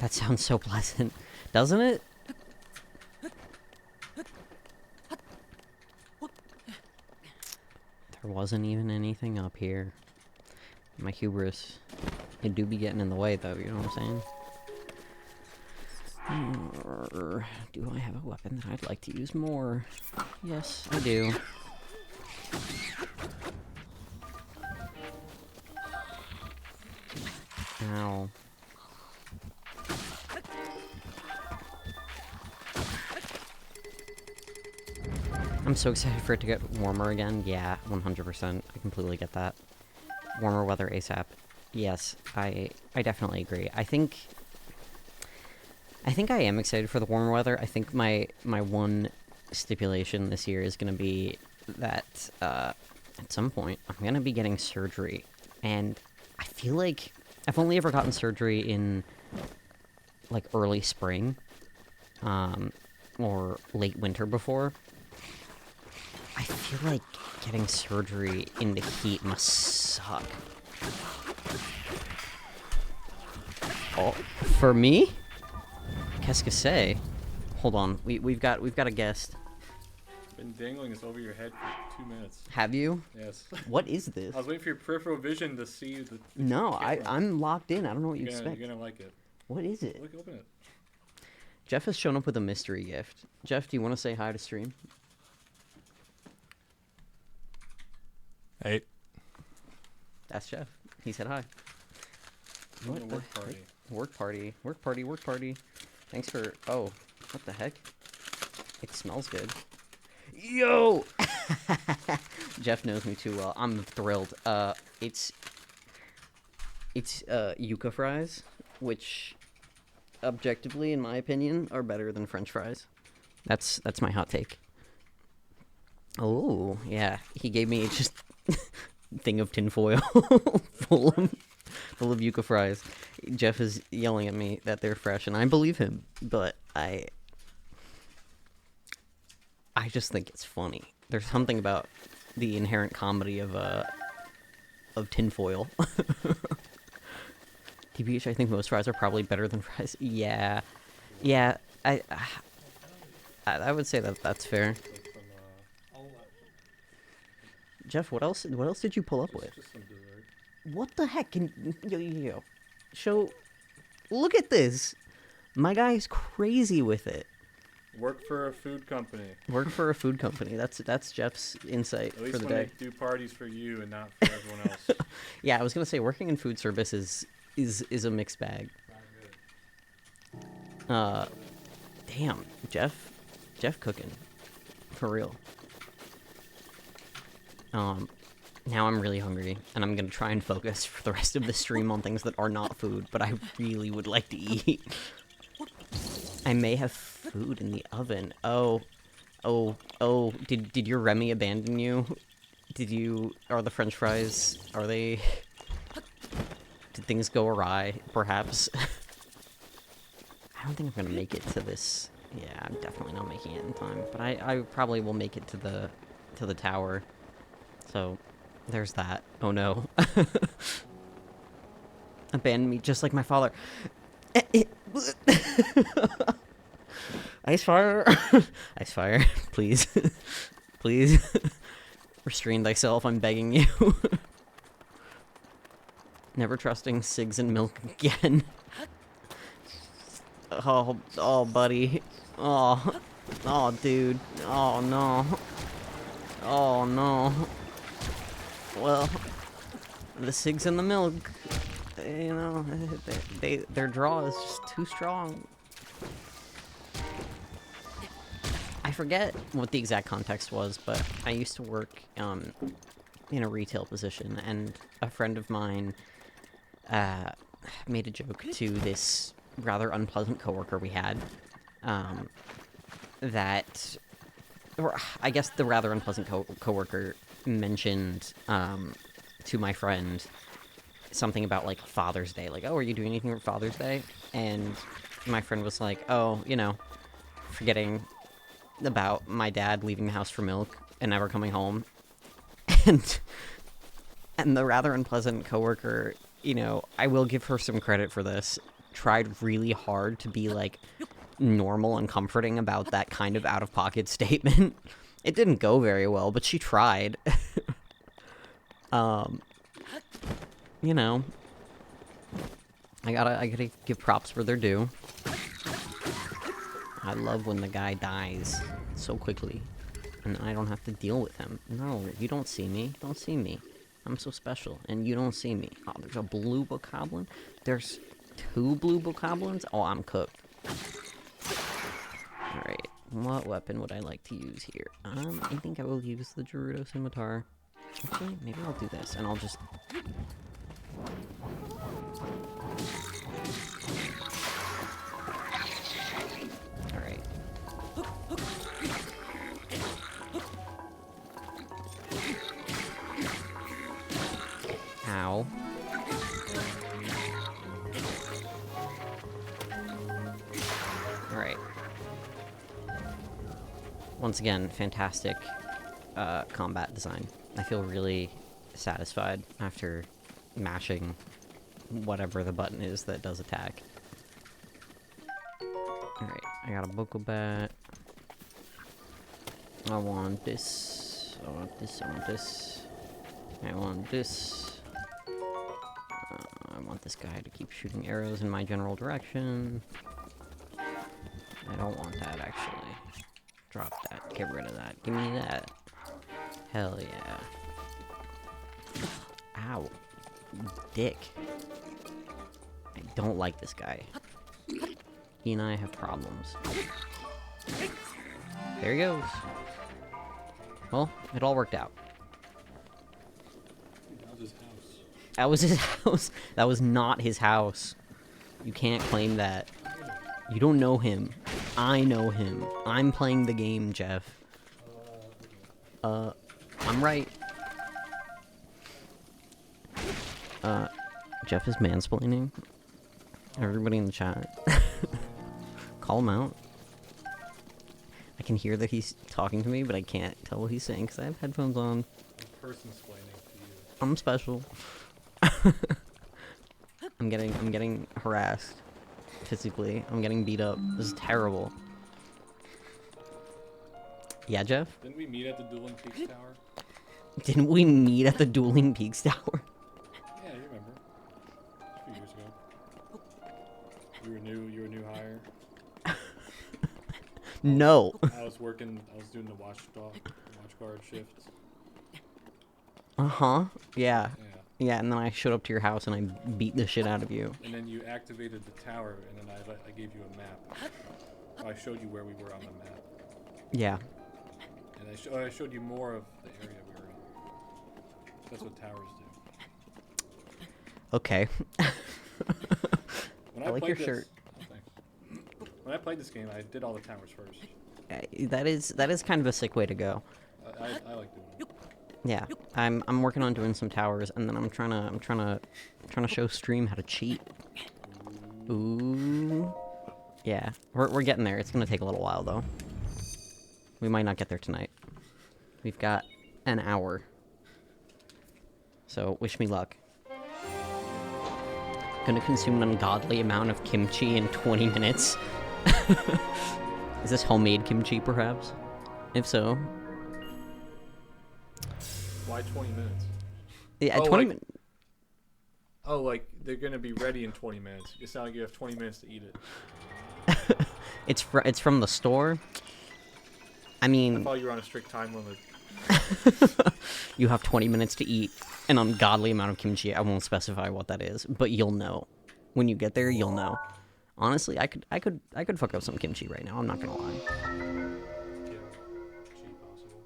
sounds so pleasant, doesn't it? There wasn't even anything up here. My hubris. It do be getting in the way, though, you know what I'm saying? Do I have a weapon that I'd like to use more? Yes, I do. Ow. I'm so excited for it to get warmer again. Yeah, 100%. I completely get that. Warmer weather ASAP. Yes, I definitely agree. I think I am excited for the warmer weather. I think my one stipulation this year is going to be that at some point I'm going to be getting surgery. And I feel like I've only ever gotten surgery in like early spring or late winter before. I feel like getting surgery in the heat must suck. Oh, for me? Qu'est-ce que c'est? Hold on, we've got a guest. Been dangling this over your head for 2 minutes. Have you? Yes. What is this? I was waiting for your peripheral vision to see the No, camera. I'm locked in. I don't know what you expect. You're gonna like it. What is it? Look, open it. Jeff has shown up with a mystery gift. Jeff, do you want to say hi to stream? Hey. That's Jeff. He said hi. From the work party. Work party. Work party. Work party. Thanks for... Oh, what the heck? It smells good. Yo! Jeff knows me too well. I'm thrilled. It's yuca fries, which objectively, in my opinion, are better than French fries. That's my hot take. Oh, yeah. He gave me just thing of tinfoil full of yuca fries. Jeff is yelling at me that they're fresh, and I believe him, but I just think it's funny. There's something about the inherent comedy of tinfoil. TBH, I think most fries are probably better than fries. Yeah, I would say that's fair. Jeff, what else did you pull up with? Just some dessert. What the heck? Yo. Show. Look at this. My guy is crazy with it. Work for a food company. Work for a food company. That's Jeff's insight At least for the when day. they do parties for you and not for everyone else. Yeah, I was gonna say working in food service is a mixed bag. Damn, Jeff cooking, for real. Now I'm really hungry, and I'm gonna try and focus for the rest of the stream on things that are not food, but I really would like to eat. I may have food in the oven. Oh, did your Remy abandon you? Are the French fries, did things go awry, perhaps? I don't think I'm gonna make it to this. Yeah, I'm definitely not making it in time, but I probably will make it to the tower. So, there's that. Oh no. Abandon me just like my father. Ice fire! Ice fire, please. Please. Restrain thyself, I'm begging you. Never trusting cigs and milk again. Oh, buddy. Oh, dude. Oh, no. Oh, no. Well, the cigs and the milk, you know, their draw is just too strong. I forget what the exact context was, but I used to work in a retail position, and a friend of mine made a joke to this rather unpleasant coworker we had, that, or I guess the rather unpleasant coworker mentioned to my friend something about, like, Father's Day. Like, oh, are you doing anything for Father's Day? And my friend was like, oh, you know, forgetting about my dad leaving the house for milk and never coming home. And the rather unpleasant coworker, you know, I will give her some credit for this, tried really hard to be, like, normal and comforting about that kind of out-of-pocket statement. It didn't go very well, but she tried. You know, I gotta give props where they're due. I love when the guy dies so quickly, and I don't have to deal with him. No, you don't see me. Don't see me. I'm so special, and you don't see me. Oh, there's a blue bokoblin? There's 2 blue bokoblins? Oh, I'm cooked. Alright, what weapon would I like to use here? I think I will use the Gerudo Scimitar. Actually, maybe I'll do this, and I'll just... Alright. Ow. Alright. Once again, fantastic combat design. I feel really satisfied after mashing whatever the button is that does attack. Alright, I got a Bokobat. I want this. I want this. I want this. I want this. I want this guy to keep shooting arrows in my general direction. I don't want that, actually. Drop that. Get rid of that. Give me that. Hell yeah. Ow. Dick. I don't like this guy. He and I have problems. There he goes. Well, it all worked out. That was his house. That was his house. That was not his house. You can't claim that. You don't know him. I know him. I'm playing the game, Jeff. I'm right. Jeff is mansplaining. Everybody in the chat. Call him out. I can hear that he's talking to me, but I can't tell what he's saying because I have headphones on. Person's explaining to you. I'm special. I'm getting harassed physically. I'm getting beat up. This is terrible. Yeah, Jeff? Didn't we meet at the Dueling Peaks Tower? Didn't we meet at the Dueling Peaks Tower? Yeah, you remember. A few years ago. You were a new hire. No. I was doing the watch guard shift. Uh-huh. Yeah. Yeah. Yeah, and then I showed up to your house and I beat the shit out of you. And then you activated the tower, and then I gave you a map. I showed you where we were on the map. Yeah. And I showed you more of the area we were in. That's what towers do. Okay. When I like your shirt. Oh, thanks. When I played this game, I did all the towers first. That is kind of a sick way to go. I like doing it. Yeah, I'm working on doing some towers, and then I'm trying to show stream how to cheat. Ooh, yeah, we're getting there. It's gonna take a little while though. We might not get there tonight. We've got an hour, so wish me luck. Gonna consume an ungodly amount of kimchi in 20 minutes. Is this homemade kimchi, perhaps? If so, Why 20 minutes? yeah, Oh, 20 like- minutes. Oh, like they're gonna be ready in 20 minutes. It's not like you have 20 minutes to eat it. It's from the store. I I mean, thought you were on a strict time limit. you have 20 minutes to eat an ungodly amount of kimchi. I won't specify what that is, but you'll know. When you get there, you'll know. Honestly, I could fuck up some kimchi right now. I'm not gonna lie. Possible.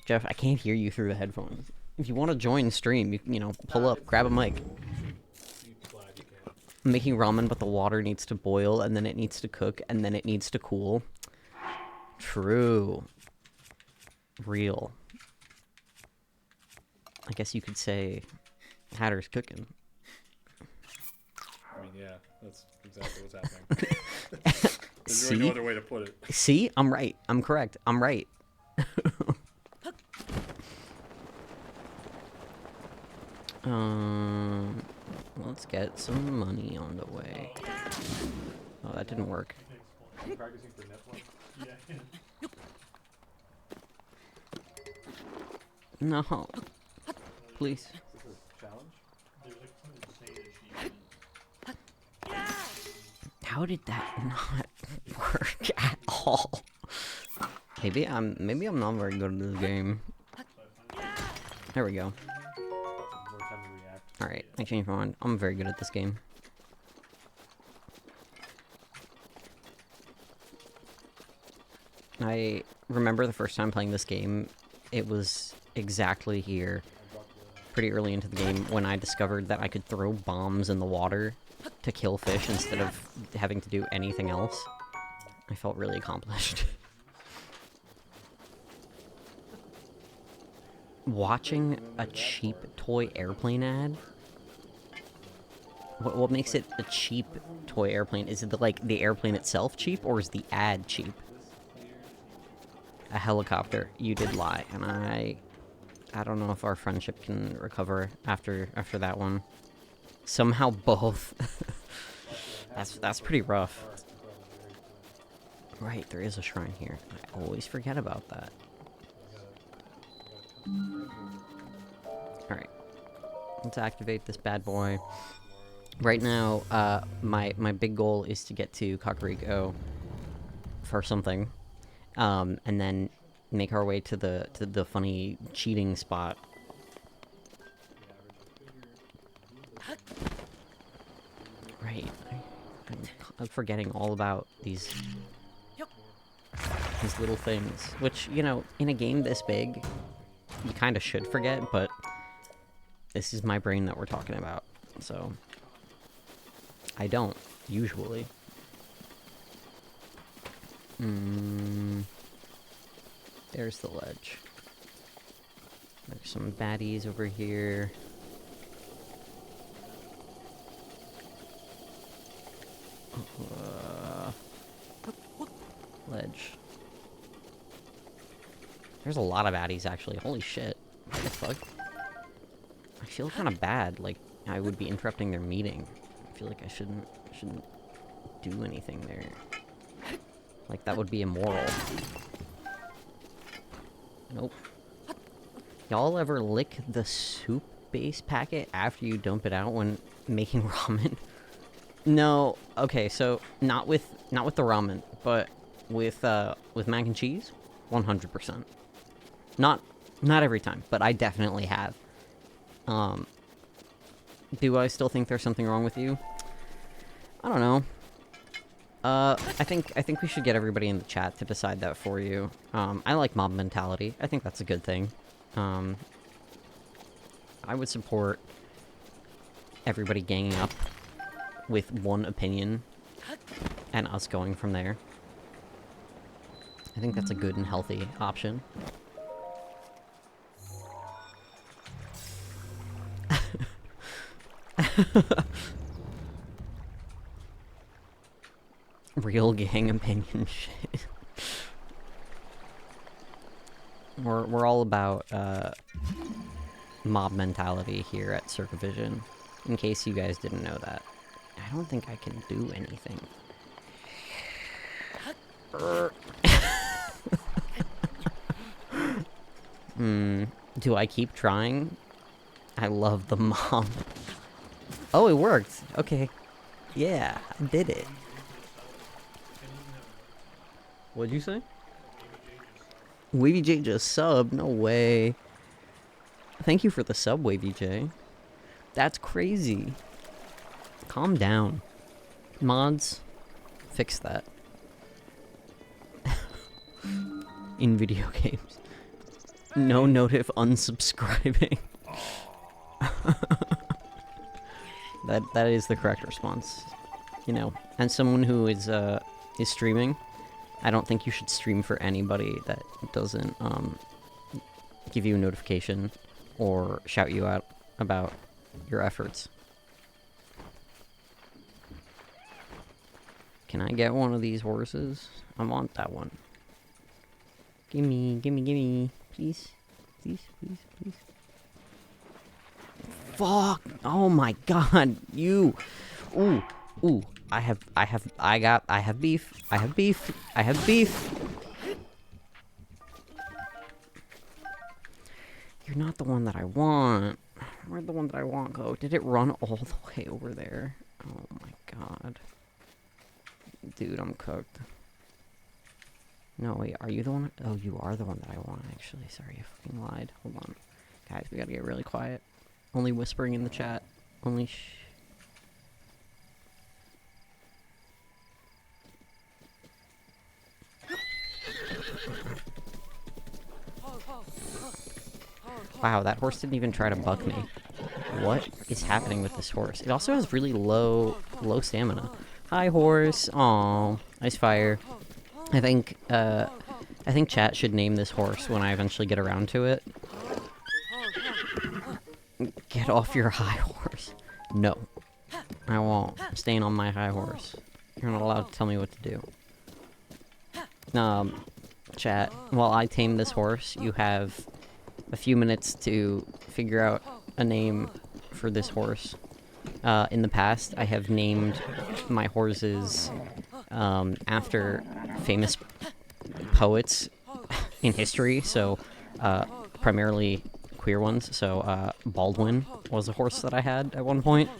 Jeff, I can't hear you through the headphones. If you want to join stream, you know, pull up, grab a mic. I'm making ramen, but the water needs to boil, and then it needs to cook, and then it needs to cool. True. Real. I guess you could say Hatter's cooking. I mean, yeah, that's exactly what's happening. There's really no See? other way to put it. See? I'm right. I'm correct. I'm right. Let's get some money on the way. Oh, that didn't work. Are you practicing for Netflix? No. Please. Is this a challenge? How did that not work at all? Maybe I'm not very good at this game. There we go. More time to react. Alright, I changed my mind. I'm very good at this game. I remember the first time playing this game, it was exactly here, pretty early into the game, when I discovered that I could throw bombs in the water to kill fish instead of having to do anything else. I felt really accomplished. Watching a cheap toy airplane ad? What makes it a cheap toy airplane? Is it the airplane itself cheap, or is the ad cheap? A helicopter. You did lie, and I don't know if our friendship can recover after that one. Somehow both. That's pretty rough. Right, there is a shrine here. I always forget about that. Alright. Let's activate this bad boy. Right now, my big goal is to get to Kakariko for something. And then make our way to the funny cheating spot. Right. I'm forgetting all about these little things, which, you know, in a game this big, you kind of should forget, but this is my brain that we're talking about, so I don't, usually. There's the ledge. There's some baddies over here. Ledge. There's a lot of baddies, actually. Holy shit. What the fuck? I feel kind of bad, like I would be interrupting their meeting. I feel like I shouldn't do anything there. Like, that would be immoral. Nope. Y'all ever lick the soup base packet after you dump it out when making ramen? No. Okay, so not with the ramen, but with mac and cheese, 100%. Not every time, but I definitely have. Do I still think there's something wrong with you? I don't know. I think we should get everybody in the chat to decide that for you. I like mob mentality. I think that's a good thing. I would support everybody ganging up with one opinion and us going from there. I think that's a good and healthy option. Real gang opinion shit. We're all about mob mentality here at Circavision. In case you guys didn't know that. I don't think I can do anything. Do I keep trying? I love the mom. Oh, it worked. Okay. Yeah, I did it. What'd you say? Wavy J just subbed. No way. Thank you for the sub, Wavy J. That's crazy. Calm down. Mods, fix that. In video games. No notif unsubscribing. That is the correct response. You know, as someone who is streaming, I don't think you should stream for anybody that doesn't give you a notification or shout you out about your efforts. Can I get one of these horses? I want that one. Gimme, gimme, gimme. Please. Please, please, please. Fuck! Oh my god, you! Ooh, ooh. I have beef. I have beef. I have beef. You're not the one that I want. Where'd the one that I want go? Did it run all the way over there? Oh my god. Dude, I'm cooked. No, wait, are you the one? Oh, you are the one that I want, actually. Sorry, I fucking lied. Hold on. Guys, we gotta get really quiet. Only whispering in the chat. Only Wow, that horse didn't even try to buck me. What is happening with this horse? It also has really low stamina. Hi, horse. Aw, nice fire. I think chat should name this horse when I eventually get around to it. Get off your high horse. No. I won't. I'm staying on my high horse. You're not allowed to tell me what to do. Chat, while I tame this horse, you have a few minutes to figure out a name for this horse. In the past, I have named my horses after famous poets in history, so primarily queer ones. So Baldwin was a horse that I had at one point.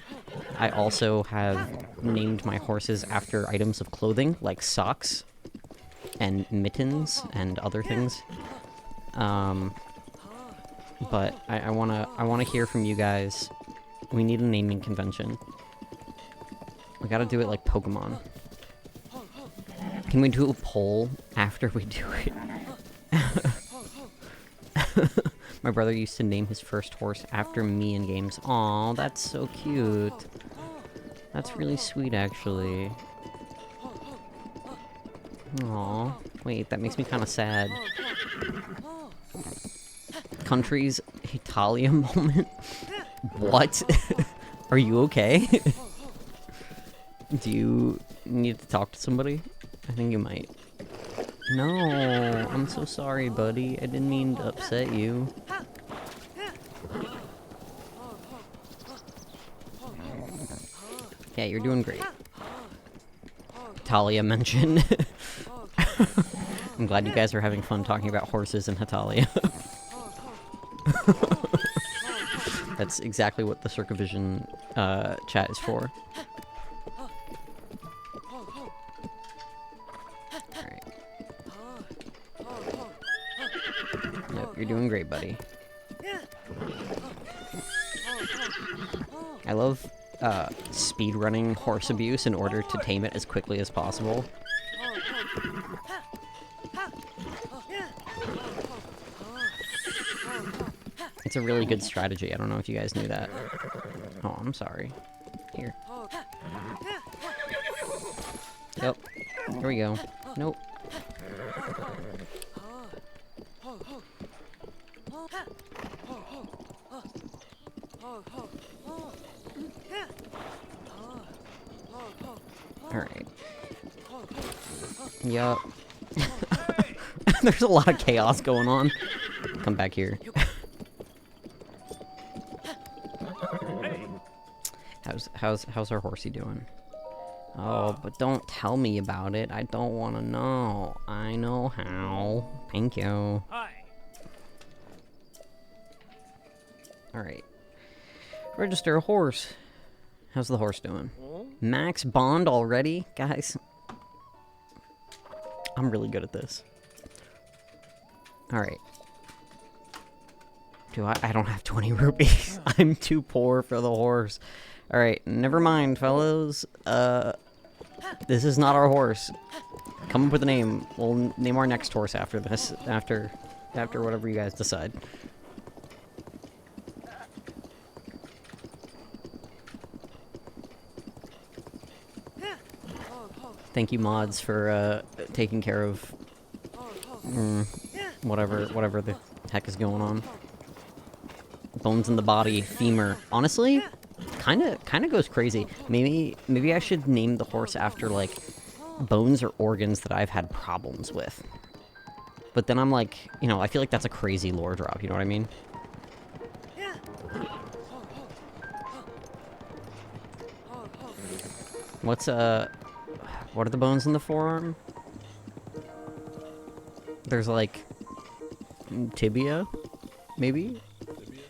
I also have named my horses after items of clothing, like socks and mittens and other things. But I wanna hear from you guys. We need a naming convention. We gotta do it like Pokemon. Can we do a poll after we do it? My brother used to name his first horse after me in games. Aw, that's so cute. That's really sweet, actually. Aw, wait, that makes me kind of sad. Country's Italia moment? What? Are you okay? Do you need to talk to somebody? I think you might. No, I'm so sorry, buddy. I didn't mean to upset you. Yeah, you're doing great. Hitalia mention. I'm glad you guys are having fun talking about horses and Hitalia. That's exactly what the Circavision chat is for. Alright. Yep, you're doing great, buddy. I love speedrunning horse abuse in order to tame it as quickly as possible. It's a really good strategy. I don't know if you guys knew that. Oh, I'm sorry. Here. Yep. Here we go. Nope. Alright. Yup. There's a lot of chaos going on. Come back here. How's our horsey doing? Oh, but don't tell me about it. I don't want to know. I know how. Thank you. Alright. Register a horse. How's the horse doing? Max bond already? Guys. I'm really good at this. Alright. I don't have 20 rupees. I'm too poor for the horse. Alright, never mind, fellows. This is not our horse. Come up with a name. We'll name our next horse after this. After whatever you guys decide. Thank you, mods, for taking care of whatever the heck is going on. Bones in the body, femur. Honestly, kind of goes crazy. Maybe I should name the horse after like bones or organs that I've had problems with. But then I'm like, you know, I feel like that's a crazy lore drop. You know what I mean? What are the bones in the forearm? There's like tibia, maybe? Tibia?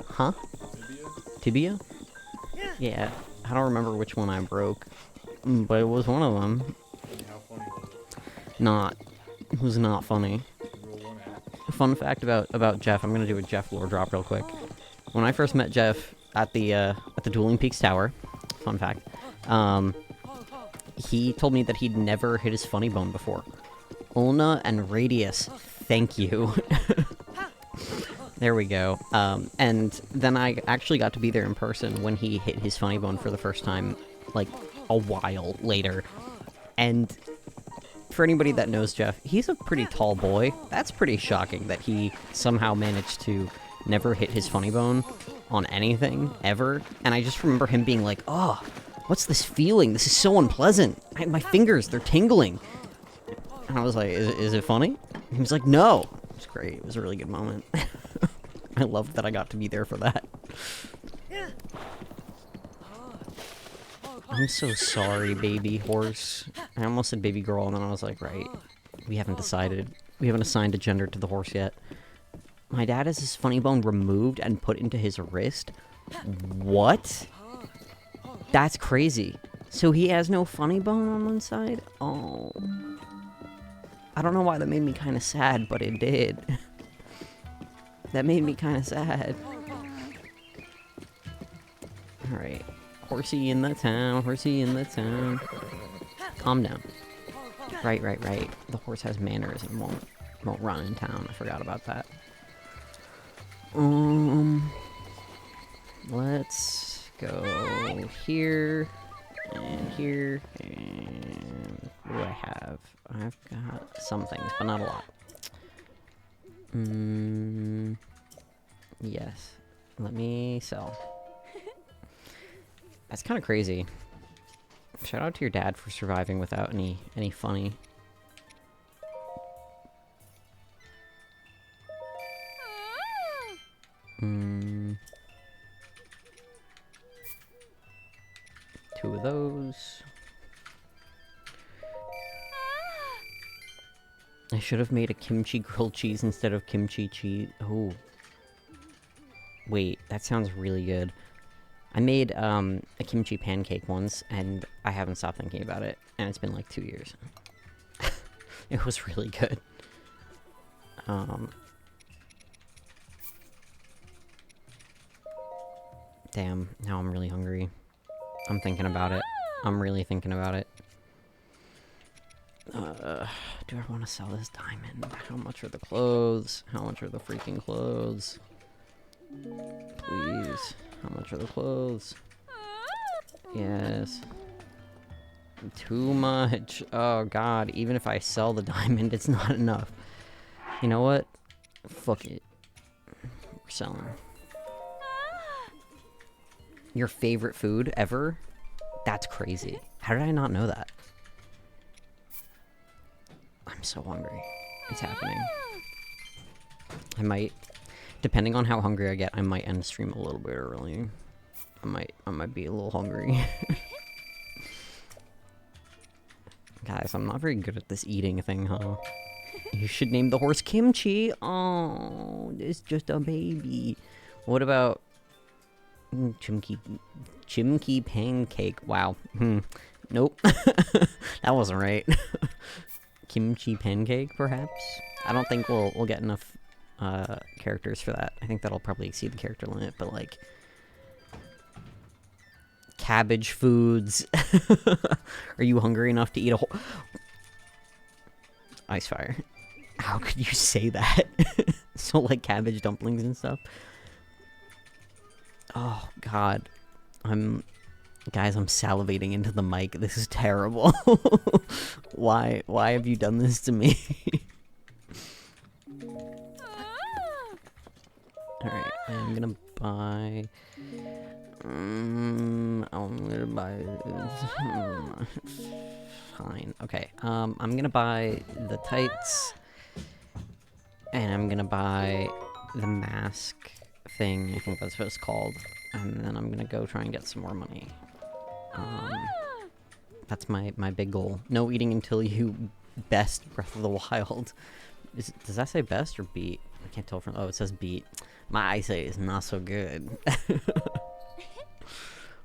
Huh? Tibia? Tibia? Yeah, I don't remember which one I broke, but it was one of them. And how funny was it? Not. It was not funny. Roll one out. Fun fact about Jeff. I'm gonna do a Jeff lore drop real quick. When I first met Jeff at the Dueling Peaks Tower, fun fact, he told me that he'd never hit his funny bone before. Ulna and Radius, thank you. There we go. And then I actually got to be there in person when he hit his funny bone for the first time, like, a while later. And for anybody that knows Jeff, he's a pretty tall boy. That's pretty shocking that he somehow managed to never hit his funny bone on anything, ever. And I just remember him being like, oh, what's this feeling? This is so unpleasant. My fingers, they're tingling. And I was like, is it funny? He was like, no. It was great. It was a really good moment. I loved that I got to be there for that. I'm so sorry, baby horse. I almost said baby girl, and then I was like, right. We haven't decided. We haven't assigned a gender to the horse yet. My dad has his funny bone removed and put into his wrist. What? That's crazy. So he has no funny bone on one side? Oh. I don't know why that made me kind of sad, but it did. That made me kind of sad. Alright. Horsey in the town, horsey in the town. Calm down. Right. The horse has manners and won't run in town. I forgot about that. Let's go here, and here, and what do I have? I've got some things, but not a lot. Yes. Let me sell. That's kind of crazy. Shout out to your dad for surviving without any funny. Two of those. I should have made a kimchi grilled cheese instead of kimchi cheese. Oh. Wait, that sounds really good. I made a kimchi pancake once, and I haven't stopped thinking about it, and it's been like 2 years. It was really good. Damn, now I'm really hungry. I'm thinking about it. I'm really thinking about it. Do I want to sell this diamond? How much are the clothes? How much are the freaking clothes? Please. How much are the clothes? Yes. Too much. Oh god, even if I sell the diamond, it's not enough. You know what? Fuck it. We're selling. Your favorite food ever? That's crazy. How did I not know that? I'm so hungry. It's happening. I might, depending on how hungry I get, I might end the stream a little bit early. I might be a little hungry. Guys, I'm not very good at this eating thing, huh? You should name the horse Kimchi. Oh, it's just a baby. What about Chimkey pancake? Wow. Nope. That wasn't right. Kimchi pancake, perhaps? I don't think we'll get enough characters for that. I think that'll probably exceed the character limit, but like cabbage foods. Are you hungry enough to eat a whole ice fire? How could you say that? So like cabbage dumplings and stuff. Oh god. Guys, I'm salivating into the mic. This is terrible. Why have you done this to me? Alright, I'm gonna buy... I'm gonna buy... Fine. Okay, I'm gonna buy the tights. And I'm gonna buy the mask thing. I think that's what it's called. And then I'm gonna go try and get some more money. That's my big goal. No eating until you best Breath of the Wild. Does that say best or beat? I can't tell from... Oh, it says beat. My eyesight is not so good.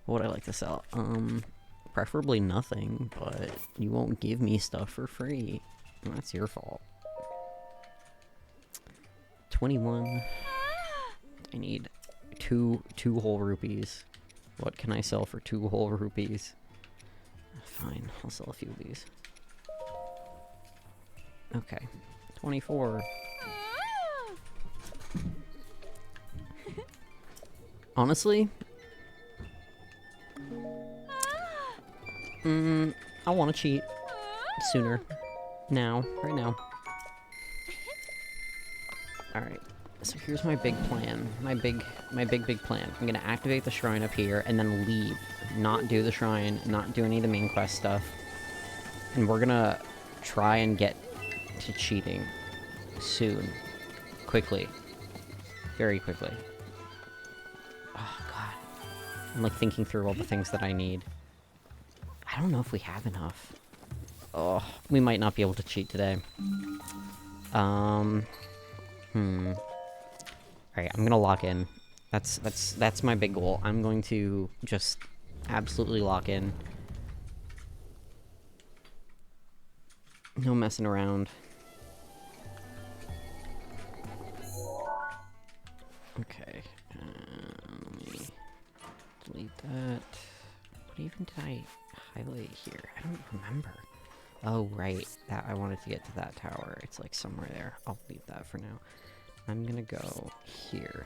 What would I like to sell? Preferably nothing, but you won't give me stuff for free. That's your fault. 21. I need two whole rupees. What can I sell for 2 whole rupees? Fine, I'll sell a few of these. Okay. 24. Honestly, I want to cheat sooner. Now, right now. Alright, so here's my big plan. My big plan. I'm gonna activate the shrine up here and then leave. Not do the shrine, not do any of the main quest stuff. And we're gonna try and get to cheating soon. Quickly. Very quickly. Oh god. I'm like thinking through all the things that I need. I don't know if we have enough. Oh, we might not be able to cheat today. Alright, I'm gonna lock in. That's my big goal. I'm going to just absolutely lock in. No messing around. Okay. Let me delete that. What even did I highlight here? I don't remember. Oh, right. That I wanted to get to that tower. It's like somewhere there. I'll leave that for now. I'm gonna go here.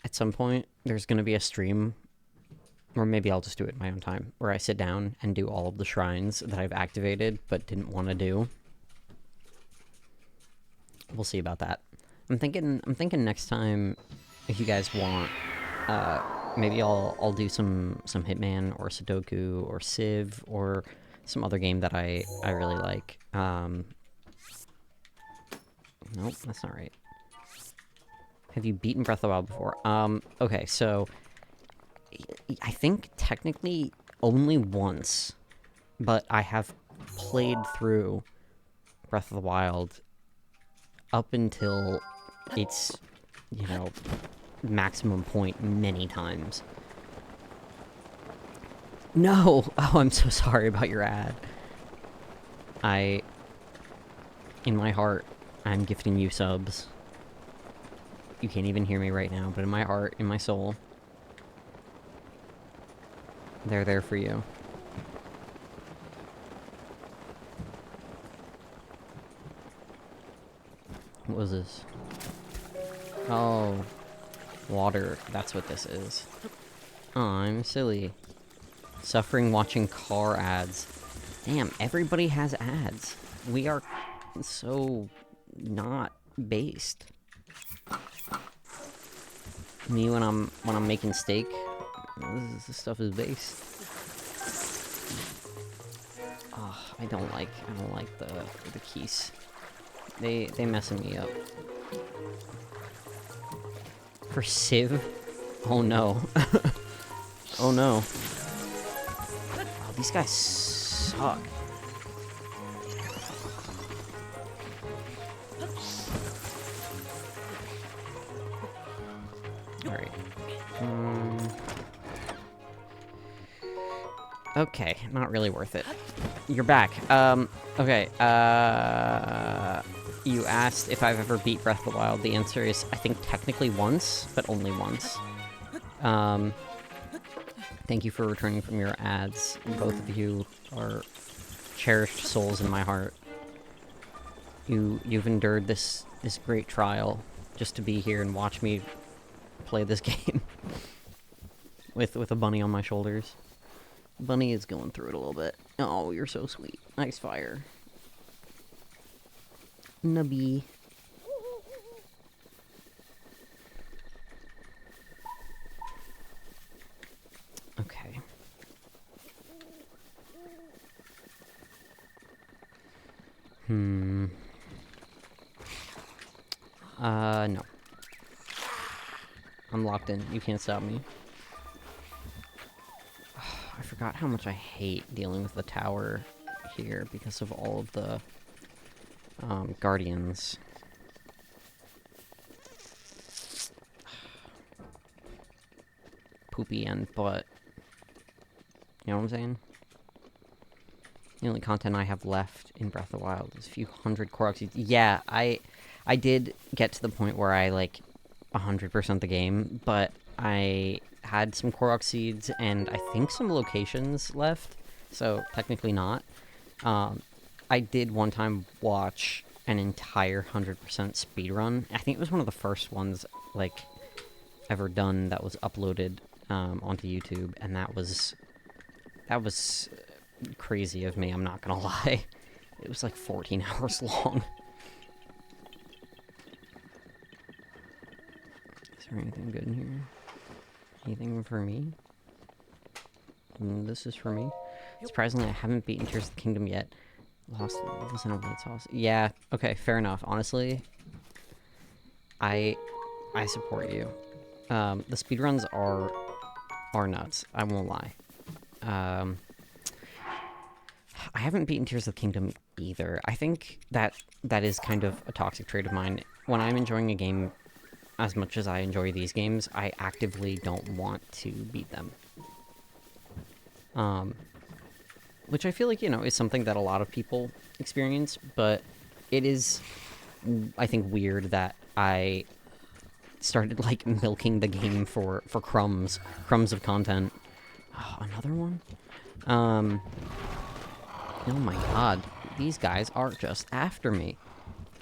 At some point, there's gonna be a stream, or maybe I'll just do it in my own time, where I sit down and do all of the shrines that I've activated but didn't want to do. We'll see about that. I'm thinking next time, if you guys want, maybe I'll do some Hitman or Sudoku or Civ or some other game that I really like. Nope, that's not right. Have you beaten Breath of the Wild before? Okay, so I think technically only once, but I have played through Breath of the Wild up until its, you know, maximum point many times. No! Oh, I'm so sorry about your ad. In my heart, I'm gifting you subs. You can't even hear me right now, but in my heart, in my soul, they're there for you. What was this? Oh, water. That's what this is. Oh, I'm silly. Suffering watching car ads. Damn, everybody has ads. We are so not based. Me when I'm making steak, this stuff is based. Oh, I don't like the keys. They messing me up. For Civ? Oh no. Oh no. Oh, these guys suck. Alright. Okay, not really worth it. You're back. Okay, you asked if I've ever beat Breath of the Wild. The answer is, I think technically once, but only once. Thank you for returning from your ads. Both of you are cherished souls in my heart. You've endured this great trial just to be here and watch me play this game with a bunny on my shoulders. Bunny is going through it a little bit. Oh, you're so sweet. Nice fire. Nubby. Okay. No. I'm locked in. You can't stop me. I forgot how much I hate dealing with the tower here because of all of the guardians. Poopy and butt. You know what I'm saying? The only content I have left in Breath of the Wild is a few hundred Korok seeds. Yeah, I did get to the point where I, like, 100% the game, but I had some Korok seeds and I think some locations left, so technically not. I did one time watch an entire 100% speedrun. I think it was one of the first ones, like, ever done that was uploaded onto YouTube, and that was crazy of me, I'm not gonna lie. It was like 14 hours long. Is there anything good in here? Anything for me? This is for me. Surprisingly, I haven't beaten Tears of the Kingdom yet. Lost levels in a white sauce. Yeah, okay, fair enough. Honestly, I support you. The speedruns are nuts. I won't lie. I haven't beaten Tears of the Kingdom either. I think that is kind of a toxic trait of mine. When I'm enjoying a game as much as I enjoy these games, I actively don't want to beat them. Which I feel like, you know, is something that a lot of people experience, but it is, I think, weird that I started, like, milking the game for crumbs of content. Oh, another one? Oh my god, these guys are just after me.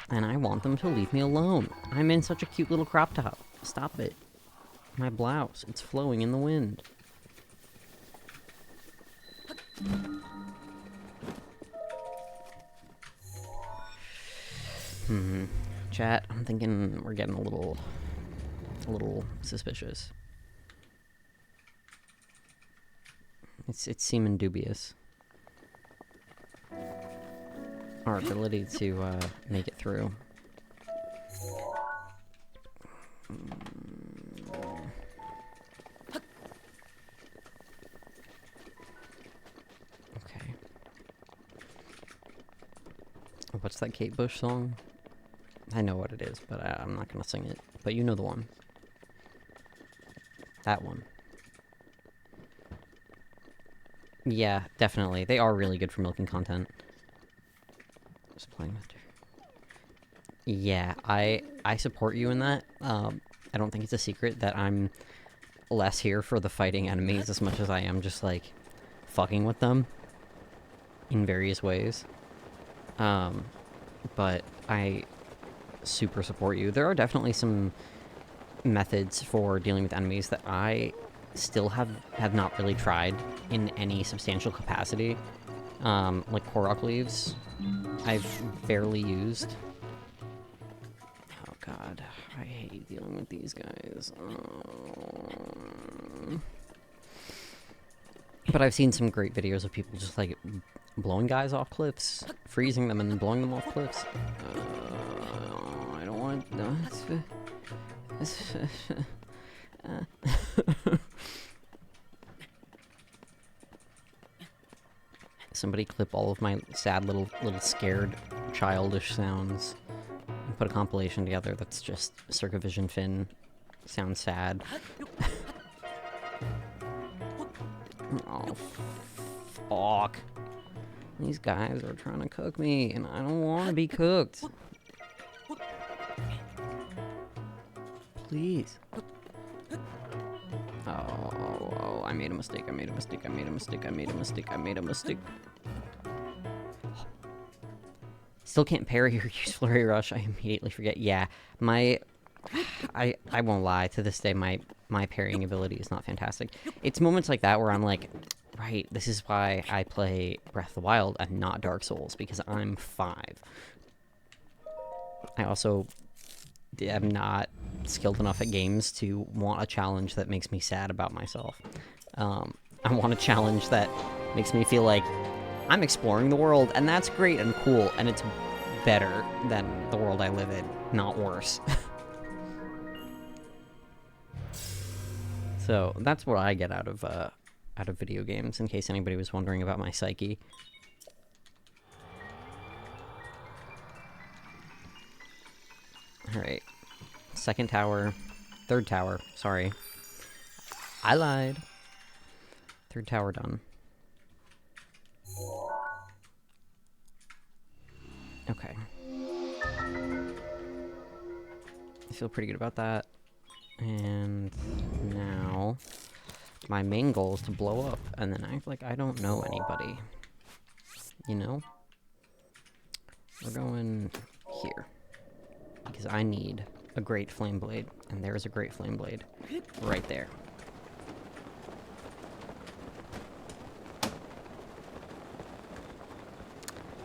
And I want them to leave me alone. I'm in such a cute little crop top. Stop it. My blouse, it's flowing in the wind. Chat, I'm thinking we're getting a little suspicious. It's seeming dubious. Our ability to make it through. Okay. What's that Kate Bush song? I know what it is, but I'm not gonna sing it. But you know the one. That one. Yeah, definitely. They are really good for milking content. Just playing with her. Yeah, I support you in that. I don't think it's a secret that I'm less here for the fighting enemies as much as I am just, like, fucking with them in various ways. But I super support you. There are definitely some methods for dealing with enemies that I still have not really tried in any substantial capacity. Like Korok leaves, I've barely used. Oh god, I hate dealing with these guys. But I've seen some great videos of people just, like, blowing guys off cliffs, freezing them and then blowing them off cliffs. Somebody clip all of my sad little scared childish sounds and put a compilation together that's just Circavision Finn sounds sad. Oh, fuck. These guys are trying to cook me, and I don't want to be cooked. Please. Oh, I made a mistake, I made a mistake, I made a mistake, I made a mistake, I made a mistake. Still can't parry or use Flurry Rush, I immediately forget. Yeah, I won't lie, to this day, my parrying ability is not fantastic. It's moments like that where I'm like, right, this is why I play Breath of the Wild and not Dark Souls, because I'm 5. I also am not skilled enough at games to want a challenge that makes me sad about myself. I want a challenge that makes me feel like I'm exploring the world, and that's great and cool, and it's better than the world I live in, not worse. So that's what I get out of video games, in case anybody was wondering about my psyche. Alright. Second tower. Third tower. Sorry. I lied. Third tower done. Okay. I feel pretty good about that. And now my main goal is to blow up and then act like I don't know anybody. You know? We're going here. Because I need a great flame blade. And there's a great flame blade. Right there.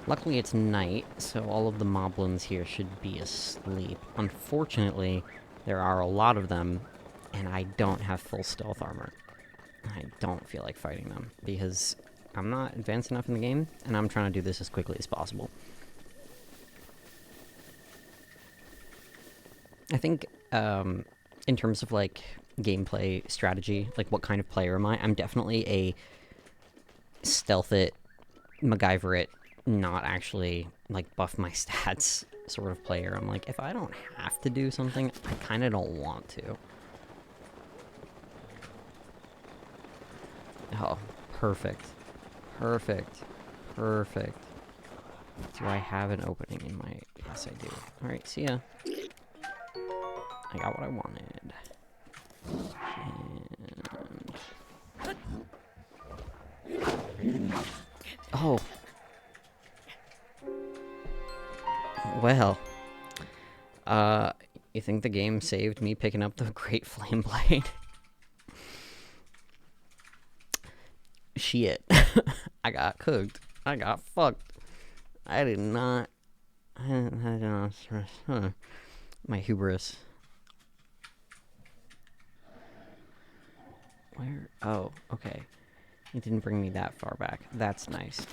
Luckily it's night, so all of the moblins here should be asleep. Unfortunately, there are a lot of them, and I don't have full stealth armor. I don't feel like fighting them, because I'm not advanced enough in the game, and I'm trying to do this as quickly as possible. I think, in terms of, like, gameplay strategy, like, what kind of player am I? I'm definitely a stealth it, MacGyver it, not actually, like, buff my stats sort of player. I'm like, if I don't have to do something, I kind of don't want to. Oh, perfect. Perfect. Perfect. Do I have an opening in my... Yes, I do. Alright, see ya. I got what I wanted. And... Oh. Well. You think the game saved me picking up the Great Flame Blade? Shit. I got cooked. I got fucked. I did not... I did not stress. Huh. My hubris. Where? Oh, okay. It didn't bring me that far back. That's nice.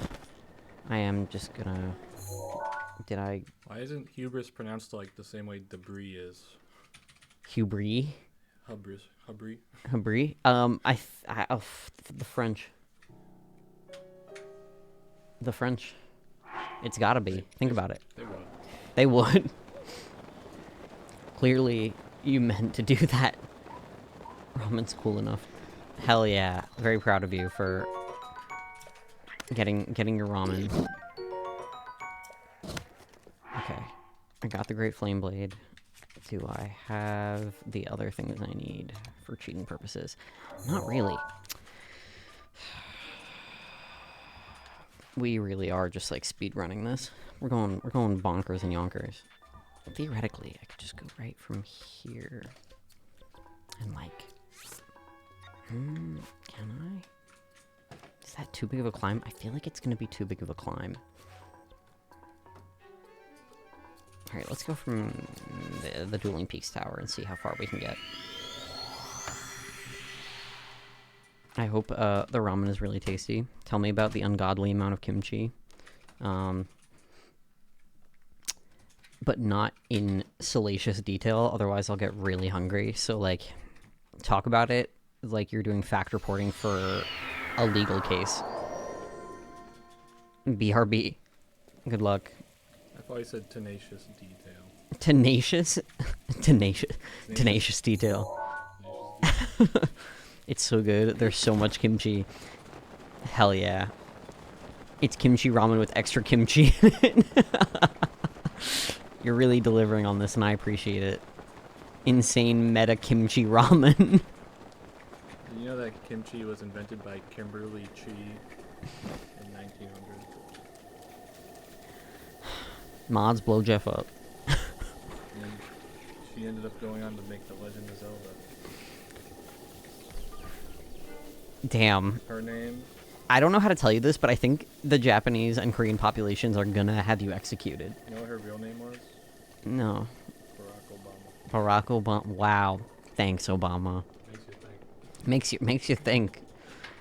I am just gonna... Did I... Why isn't hubris pronounced like the same way debris is? Hubris? Hubris. Hubris. Hubris? The French. The French. It's gotta be. Think about it. They would. They would. Clearly, you meant to do that. Ramen's cool enough. Hell yeah. Very proud of you for getting your ramen. Okay. I got the Great Flame Blade. Do I have the other things I need for cheating purposes? Not really. We really are just like speed running this. We're going bonkers and yonkers. Theoretically, I could just go right from here. And like... can I? Is that too big of a climb? I feel like it's gonna be too big of a climb. Alright, let's go from the Dueling Peaks Tower and see how far we can get. I hope the ramen is really tasty. Tell me about the ungodly amount of kimchi. but not in salacious detail. Otherwise, I'll get really hungry. So, like, talk about it like you're doing fact reporting for a legal case. BRB. Good luck. I thought you said tenacious detail. Tenacious? Tenacious. Tenacious. Tenacious detail. It's so good. There's so much kimchi. Hell yeah. It's kimchi ramen with extra kimchi in it. You're really delivering on this, and I appreciate it. Insane meta kimchi ramen. Did you know that kimchi was invented by Kimberly Chi in 1900? Mods blow Jeff up. And she ended up going on to make The Legend of Zelda. Damn. Her name? I don't know how to tell you this, but I think the Japanese and Korean populations are gonna have you executed. You know what her real name was? No. Barack Obama. Barack Obama. Wow. Thanks, Obama. Makes you think. Makes you think.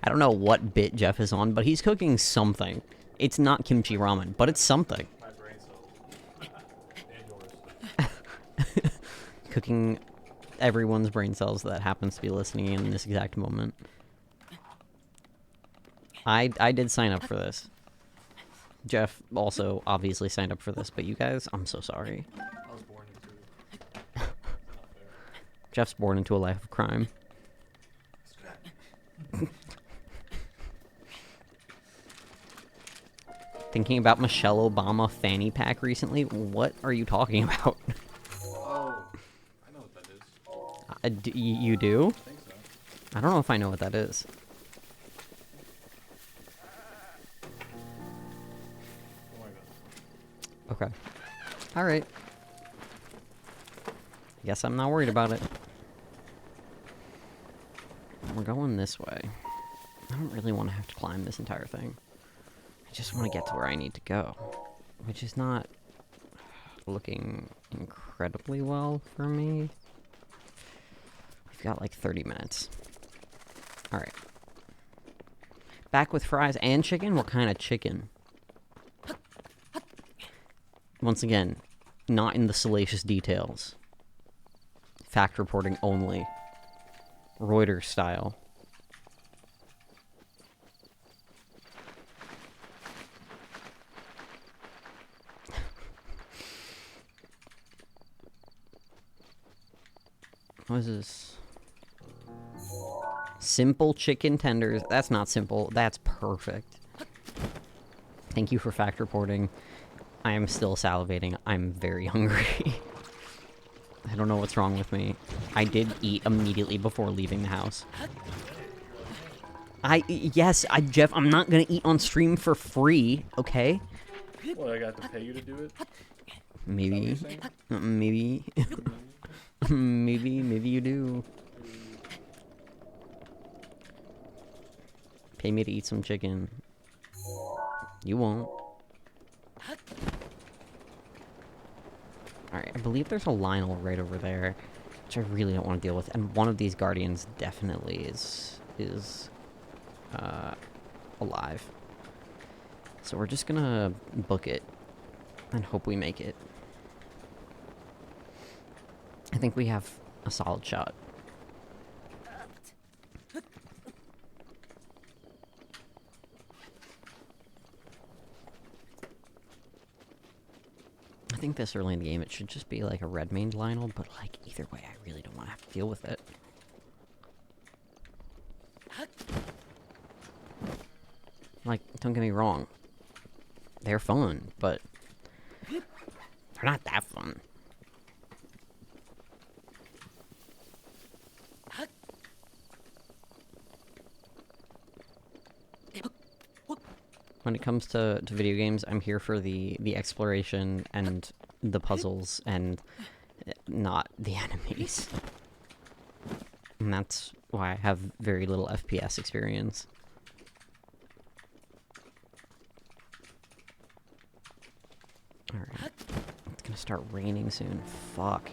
I don't know what bit Jeff is on, but he's cooking something. It's not kimchi ramen, but it's something. My brain cells. And yours. Cooking everyone's brain cells that happens to be listening in this exact moment. I did sign up for this. Jeff also obviously signed up for this, but you guys, I'm so sorry. I was born into it. It's not fair. Jeff's born into a life of crime. Thinking about Michelle Obama fanny pack recently? What are you talking about? Oh, I know what that is. You do? I think so. I don't know if I know what that is. Oh my god. Okay. Alright. Guess I'm not worried about it. We're going this way. I don't really want to have to climb this entire thing. I just want to get to where I need to go. Which is not looking incredibly well for me. We've got like 30 minutes. Alright. Back with fries and chicken? What kind of chicken? Once again, not in the salacious details. Fact reporting only. Reuters style. What is this? Simple chicken tenders. That's not simple. That's perfect. Thank you for fact reporting. I am still salivating. I'm very hungry. I don't know what's wrong with me. I did eat immediately before leaving the house. Yes, Jeff, I'm not gonna eat on stream for free, okay? What, I got to pay you to do it? Maybe. Is that what you're saying? Maybe. Maybe you do. Pay me to eat some chicken. You won't. Alright, I believe there's a Lionel right over there, which I really don't want to deal with, and one of these guardians definitely is alive. So we're just gonna book it and hope we make it. I think we have a solid shot. I think this early in the game it should just be like a red maned Lionel, but like either way I really don't want to have to deal with it. Like, don't get me wrong. They're fun, but they're not that fun. When it comes to video games, I'm here for the exploration and the puzzles and not the enemies. And that's why I have very little FPS experience. Alright. It's gonna start raining soon. Fuck.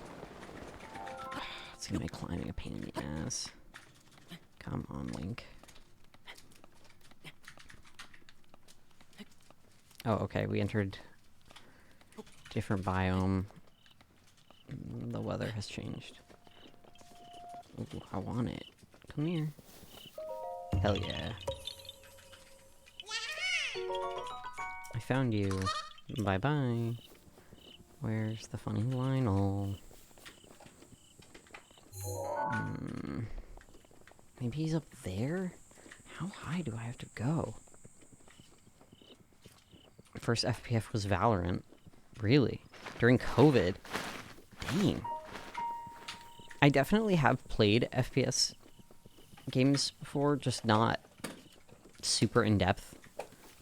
It's gonna make climbing a pain in the ass. Come on, Link. Oh, okay, we entered different biome. The weather has changed. Ooh, I want it. Come here. Hell yeah. I found you. Bye-bye. Where's the funny Lionel? Maybe he's up there? How high do I have to go? First FPS was Valorant. Really? During COVID? Dang. I definitely have played FPS games before, just not super in-depth.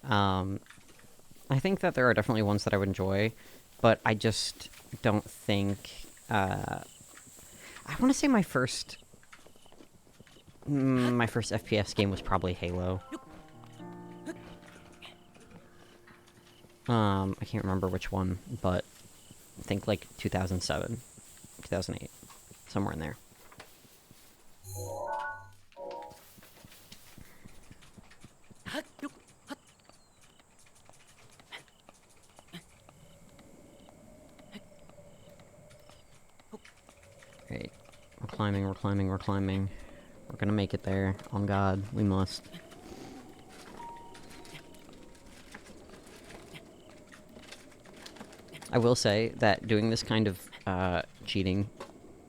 I think that there are definitely ones that I would enjoy, but I just don't think... I want to say my first FPS game was probably Halo. I can't remember which one, but I think like 2007, 2008, somewhere in there. Great. We're climbing, we're climbing, we're climbing. We're gonna make it there. On God, we must. I will say that doing this kind of cheating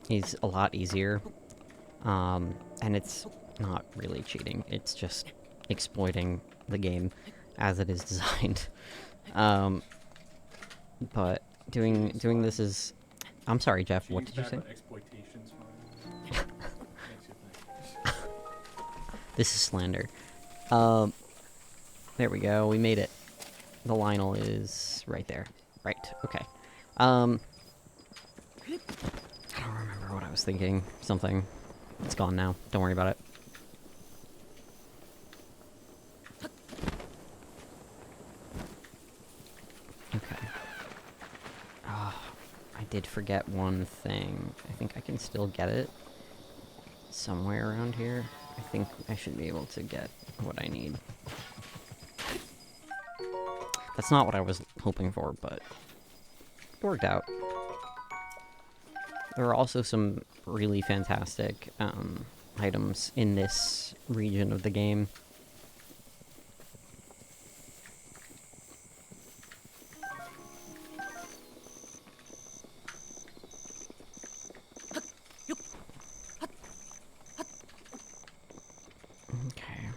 is a lot easier. And it's not really cheating. It's just exploiting the game as it is designed. But doing this is... I'm sorry, Jeff, what did you say? Exploitation's fine. Makes you think. This is slander. There we go, we made it. The Lionel is right there. Right, okay. I don't remember what I was thinking. Something. It's gone now. Don't worry about it. Okay. I did forget one thing. I think I can still get it somewhere around here. I think I should be able to get what I need. That's not what I was hoping for, but it worked out. There are also some really fantastic items in this region of the game. Okay.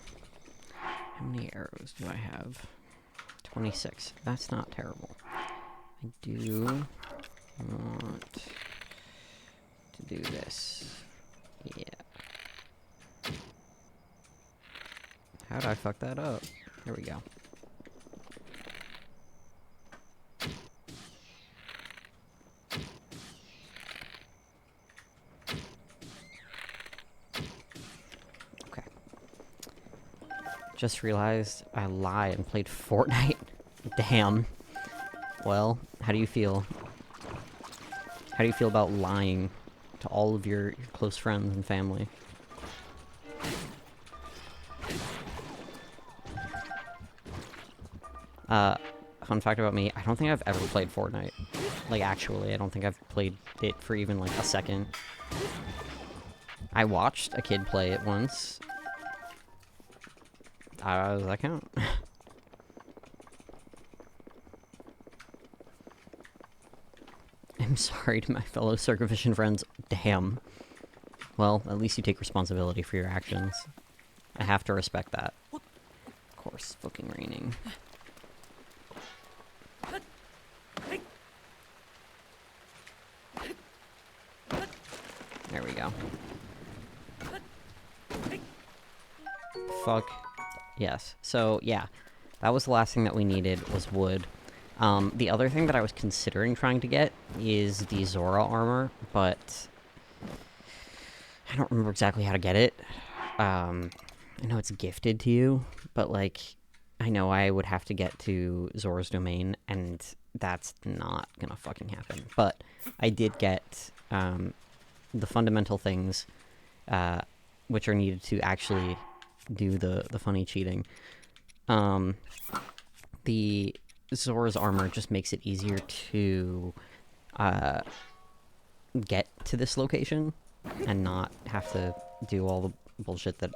How many arrows do I have? 26. That's not terrible. I do want to do this. Yeah. How'd I fuck that up? There we go. Okay. Just realized I lied and played Fortnite. Damn. Well, how do you feel? How do you feel about lying to all of your close friends and family? Fun fact about me, I don't think I've ever played Fortnite. Like, actually, I don't think I've played it for even, like, a second. I watched a kid play it once. Does that count? I'm sorry to my fellow Circumvision friends. Damn. Well, at least you take responsibility for your actions. I have to respect that. Of course, fucking raining. There we go. Fuck. Yes. So, yeah. That was the last thing that we needed, was wood. The other thing that I was considering trying to get is the Zora armor, but I don't remember exactly how to get it. I know it's gifted to you, but, like, I know I would have to get to Zora's domain, and that's not gonna fucking happen. But I did get, the fundamental things, which are needed to actually do the funny cheating. The Zora's armor just makes it easier to get to this location and not have to do all the bullshit that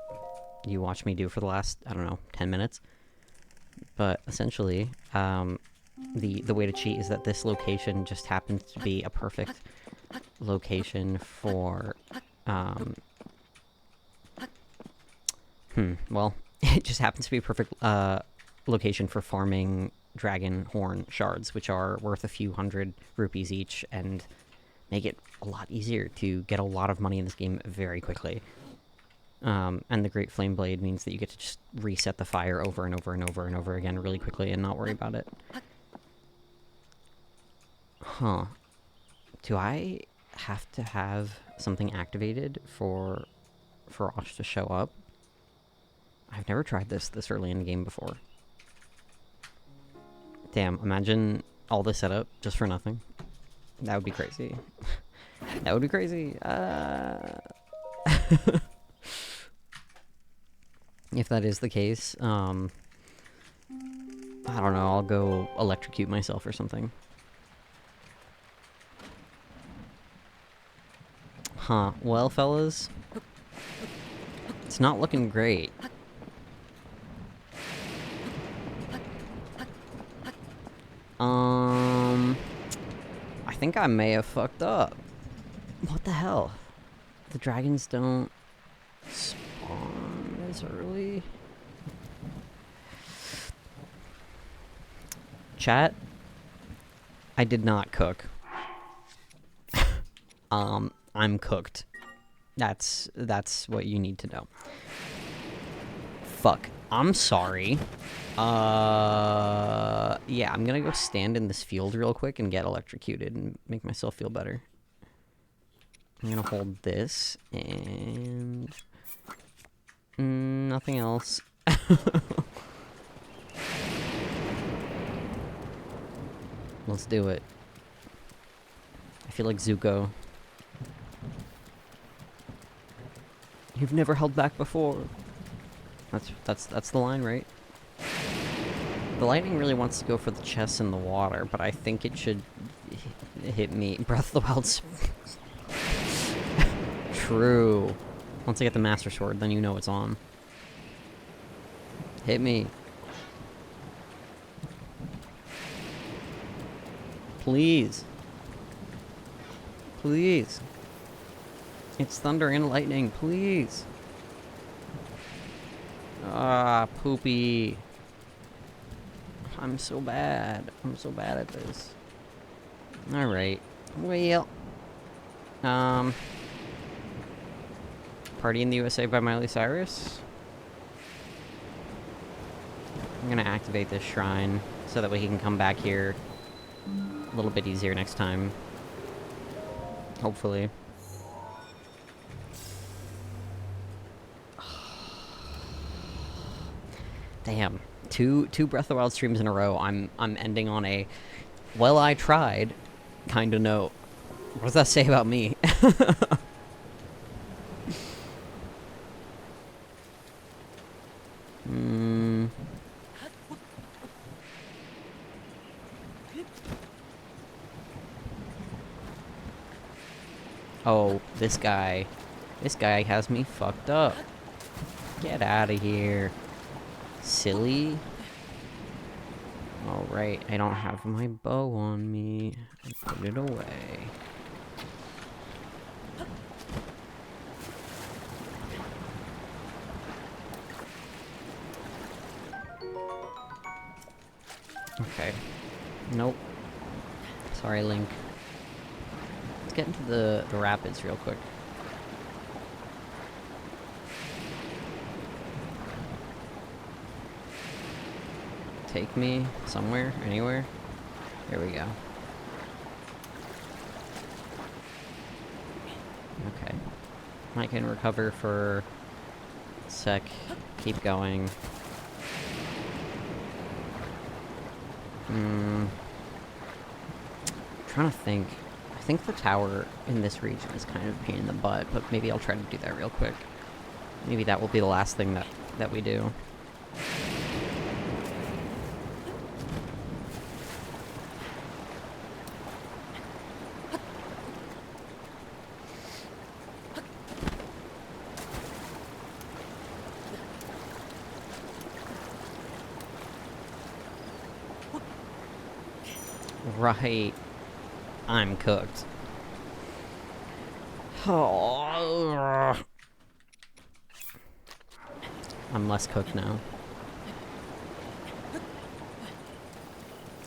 you watched me do for the last, I don't know, 10 minutes. But essentially, the way to cheat is that this location just happens to be a perfect location for, well, it just happens to be a perfect location for farming dragon horn shards, which are worth a few hundred rupees each, and make it a lot easier to get a lot of money in this game very quickly. And the Great Flame Blade means that you get to just reset the fire over and over and over and over again really quickly and not worry about it. Huh. Do I have to have something activated for Osh to show up? I've never tried this early in the game before. Damn, imagine all this setup just for nothing. That would be crazy. That would be crazy. If that is the case, I don't know, I'll go electrocute myself or something. Huh, well, fellas, it's not looking great. I think I may have fucked up. What the hell? The dragons don't spawn as early? Chat, I did not cook. I'm cooked. That's what you need to know. Fuck. I'm sorry. Yeah, I'm gonna go stand in this field real quick and get electrocuted and make myself feel better. I'm gonna hold this and nothing else. Let's do it. I feel like Zuko. You've never held back before. That's the line, right? The lightning really wants to go for the chest in the water, but I think it should hit me. Breath of the Wild's true. Once I get the Master Sword, then you know it's on. Hit me. Please. Please. It's thunder and lightning, please. Ah, poopy. I'm so bad. I'm so bad at this. Alright. Well. Party in the USA by Miley Cyrus. I'm gonna activate this shrine so that we can come back here a little bit easier next time. Hopefully. Damn. Two Breath of the Wild streams in a row. I'm ending on a well, I tried kind of note. What does that say about me? Oh, this guy. This guy has me fucked up. Get out of here. Silly. Alright, I don't have my bow on me. I put it away. Okay. Nope. Sorry, Link. Let's get into the rapids real quick. Take me somewhere, anywhere. There we go. Okay. I can recover for a sec. Keep going. Trying to think. I think the tower in this region is kind of a pain in the butt, but maybe I'll try to do that real quick. Maybe that will be the last thing that we do. Right. I'm cooked. Oh, I'm less cooked now.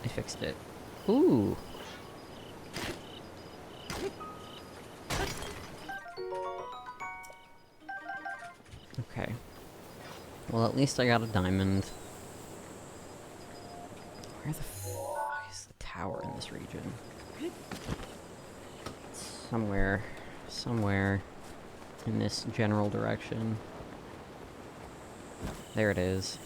I fixed it. Ooh. Okay. Well, at least I got a diamond. Where the fuck is the tower in this region? Somewhere in this general direction. There it is.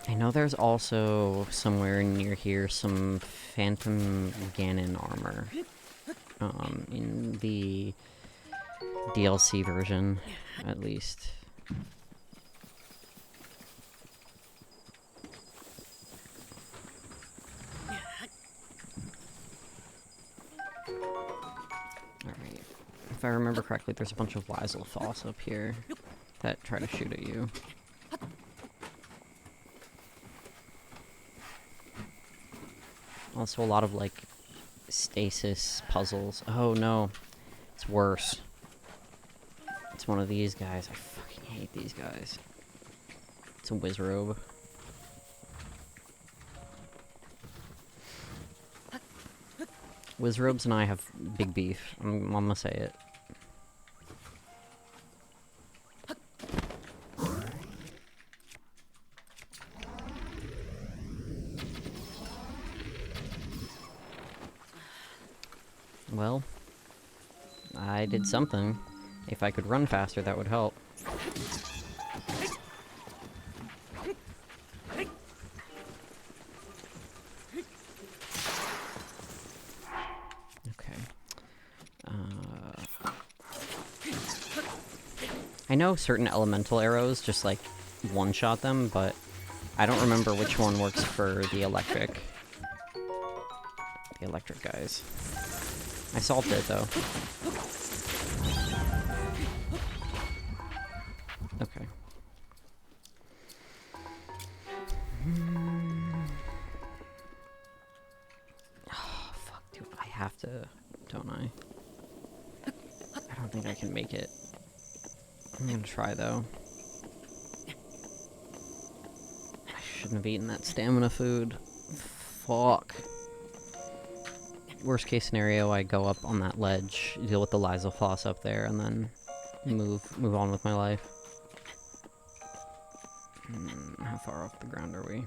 I know there's also somewhere near here some Phantom Ganon armor. In the DLC version, at least. Alright. If I remember correctly, there's a bunch of Lysilfoss up here that try to shoot at you. Also a lot of, like, stasis puzzles. Oh no. It's worse. It's one of these guys. I fucking hate these guys. It's a Wizrobe. Wizrobes and I have big beef. I'm gonna say it. Well, I did something. If I could run faster, that would help. Okay. I know certain elemental arrows just, like, one-shot them, but I don't remember which one works for the electric. The electric guys. I solved it, though. Okay. Oh, fuck, dude. I have to, don't I? I don't think I can make it. I'm gonna try, though. I shouldn't have eaten that stamina food. Fuck. Worst case scenario, I go up on that ledge, deal with the Lysilfoss up there, and then move on with my life. How far off the ground are we?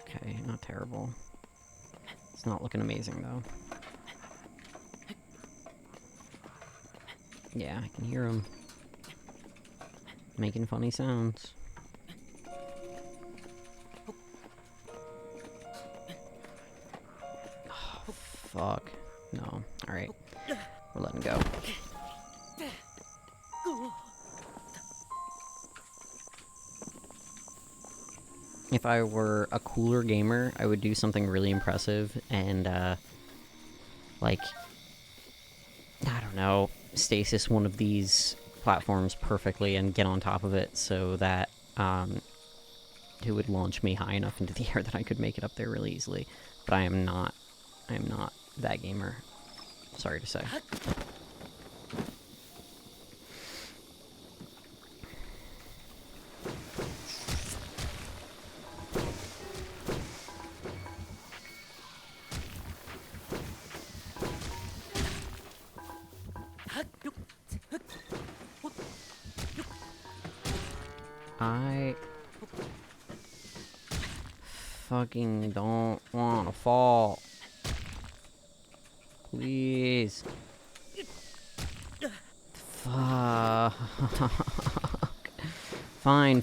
Okay, not terrible. It's not looking amazing, though. Yeah, I can hear him. Making funny sounds. Oh, fuck. No. Alright. We're letting go. If I were a cooler gamer, I would do something really impressive and, like, I don't know, stasis one of these platforms perfectly and get on top of it so that, it would launch me high enough into the air that I could make it up there really easily. But I am not that gamer. Sorry to say. I fucking don't want to fall. Please. Fuck. Fine.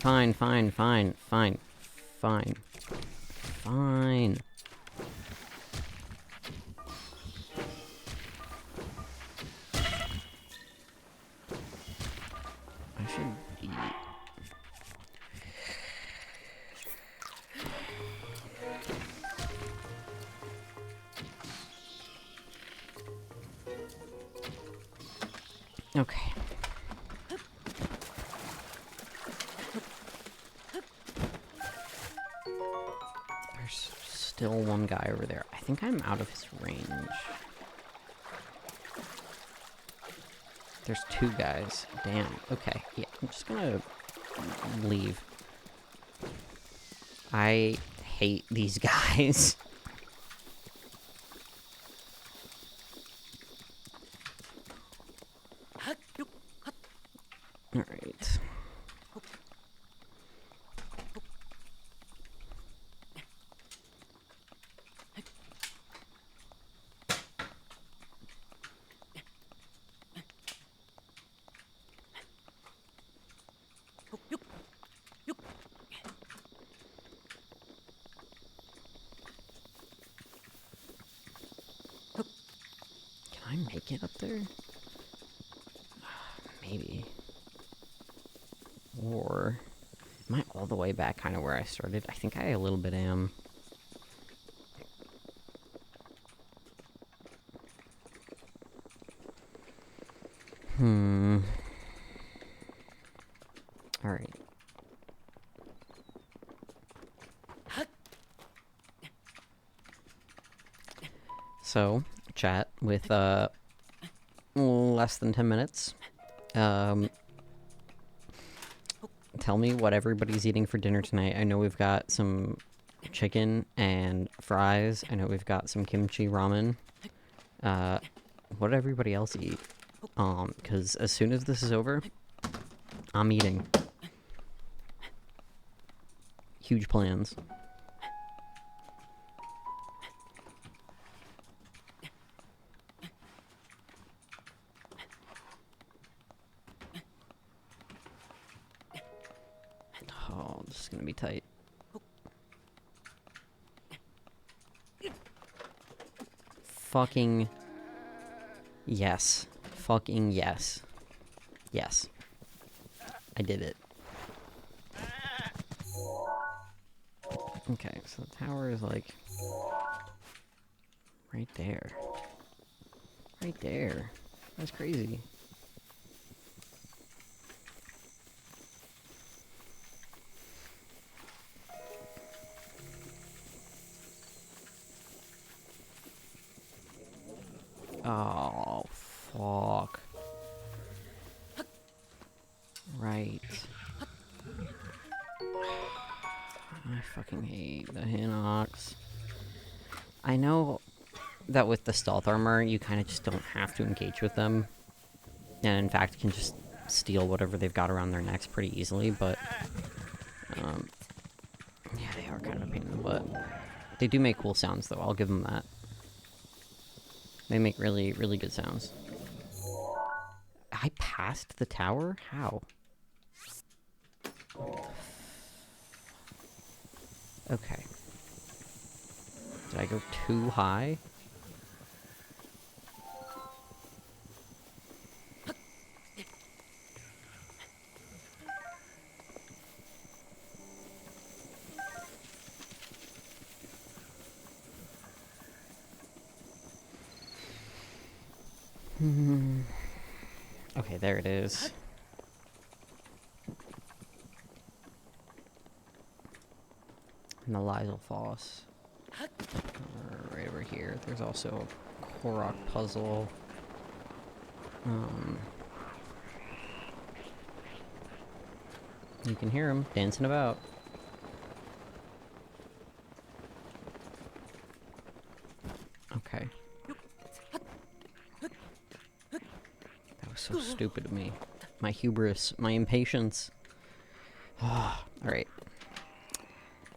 I should eat. Okay. There's still one guy over there. I think I'm out of his range. There's two guys. Damn. Okay. Yeah, I'm just gonna leave. I hate these guys. Alright. Can I make it up there? Maybe. Or am I all the way back kind of where I started? I think I a little bit am. Alright. So, chat with less than 10 minutes. Tell me what everybody's eating for dinner tonight. I know we've got some chicken and fries. I know we've got some kimchi ramen. What did everybody else eat? Because as soon as this is over, I'm eating. Huge plans. Oh, this is gonna be tight. Fucking yes. Fucking yes. Yes. I did it. Okay, so the tower is like right there. Right there. That's crazy. Oh, fuck. Right. I fucking hate the Hinox. I know that with the stealth armor, you kind of just don't have to engage with them. And in fact, can just steal whatever they've got around their necks pretty easily, but... yeah, they are kind of a pain in the butt. They do make cool sounds, though. I'll give them that. They make really, really good sounds. I passed the tower? How? Okay. Did I go too high? Okay, there it is. And the Lysel Foss. Right over here. There's also a Korok puzzle. You can hear him dancing about. Okay. That was so stupid of me. My hubris, my impatience. Alright.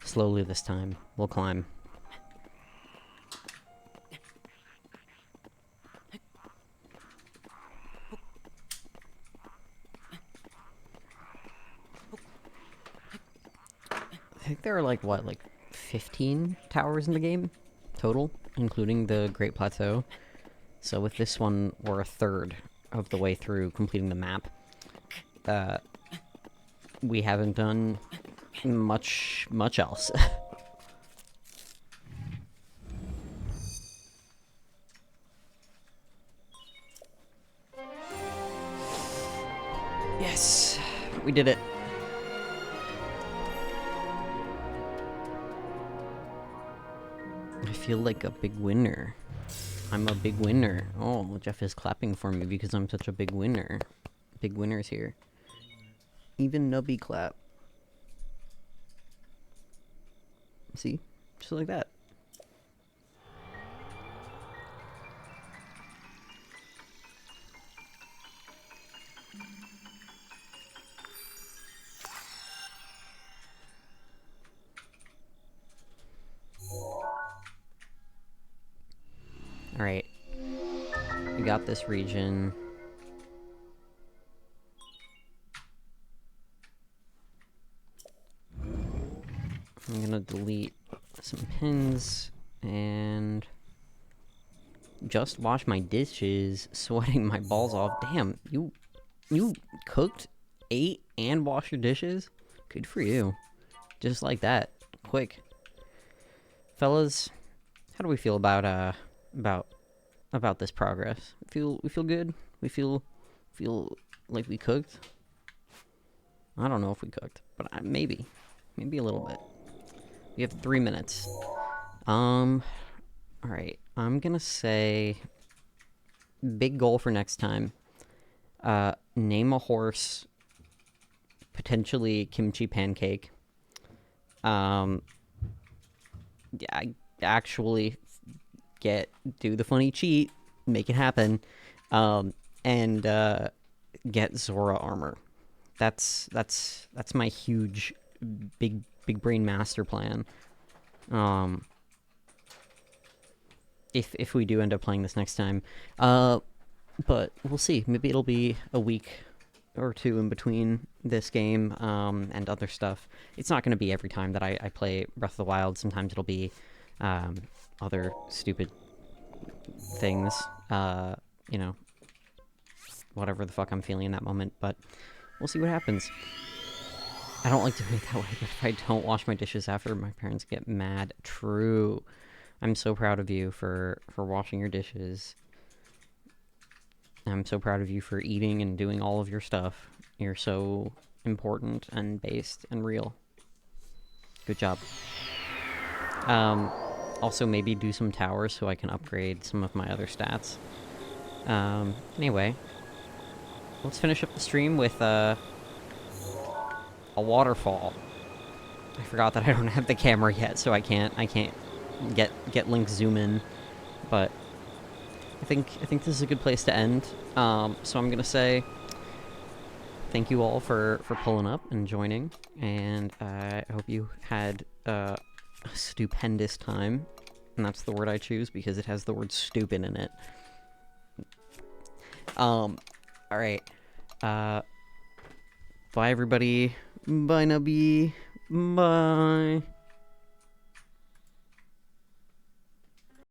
Slowly this time. We'll climb. I think there are like, what, like 15 towers in the game total, including the Great Plateau. So with this one, we're a third of the way through completing the map. We haven't done much else. we did it. I feel like a big winner. I'm a big winner. Oh, Jeff is clapping for me because I'm such a big winner. Big winners here. Even Nubby clap. See? Just like that. Alright. We got this region. I'm gonna delete some pins and just wash my dishes, sweating my balls off. Damn, you cooked, ate, and washed your dishes? Good for you. Just like that. Quick. Fellas, how do we feel about this progress? We feel good? We feel like we cooked? I don't know if we cooked, but maybe a little bit. We have 3 minutes. Alright, I'm gonna say big goal for next time. Name a horse, potentially kimchi pancake. Yeah, actually do the funny cheat, make it happen, and get Zora armor. That's my huge, big brain master plan. If we do end up playing this next time, but we'll see. Maybe it'll be a week or two in between this game and other stuff. It's not going to be every time that I play Breath of the Wild. Sometimes it'll be other stupid things, you know, whatever the fuck I'm feeling in that moment, but we'll see what happens. I don't like doing it that way, but if I don't wash my dishes after, my parents get mad. True. I'm so proud of you for washing your dishes. I'm so proud of you for eating and doing all of your stuff. You're so important and based and real. Good job. Also, maybe do some towers so I can upgrade some of my other stats. Anyway, let's finish up the stream with a waterfall. I forgot that I don't have the camera yet, so I can't get Link zoom in, but I think this is a good place to end. So I'm gonna say thank you all for pulling up and joining, and I hope you had a stupendous time, and that's the word I choose because it has the word stupid in it. Alright. Bye everybody. Bye Nubby. Bye.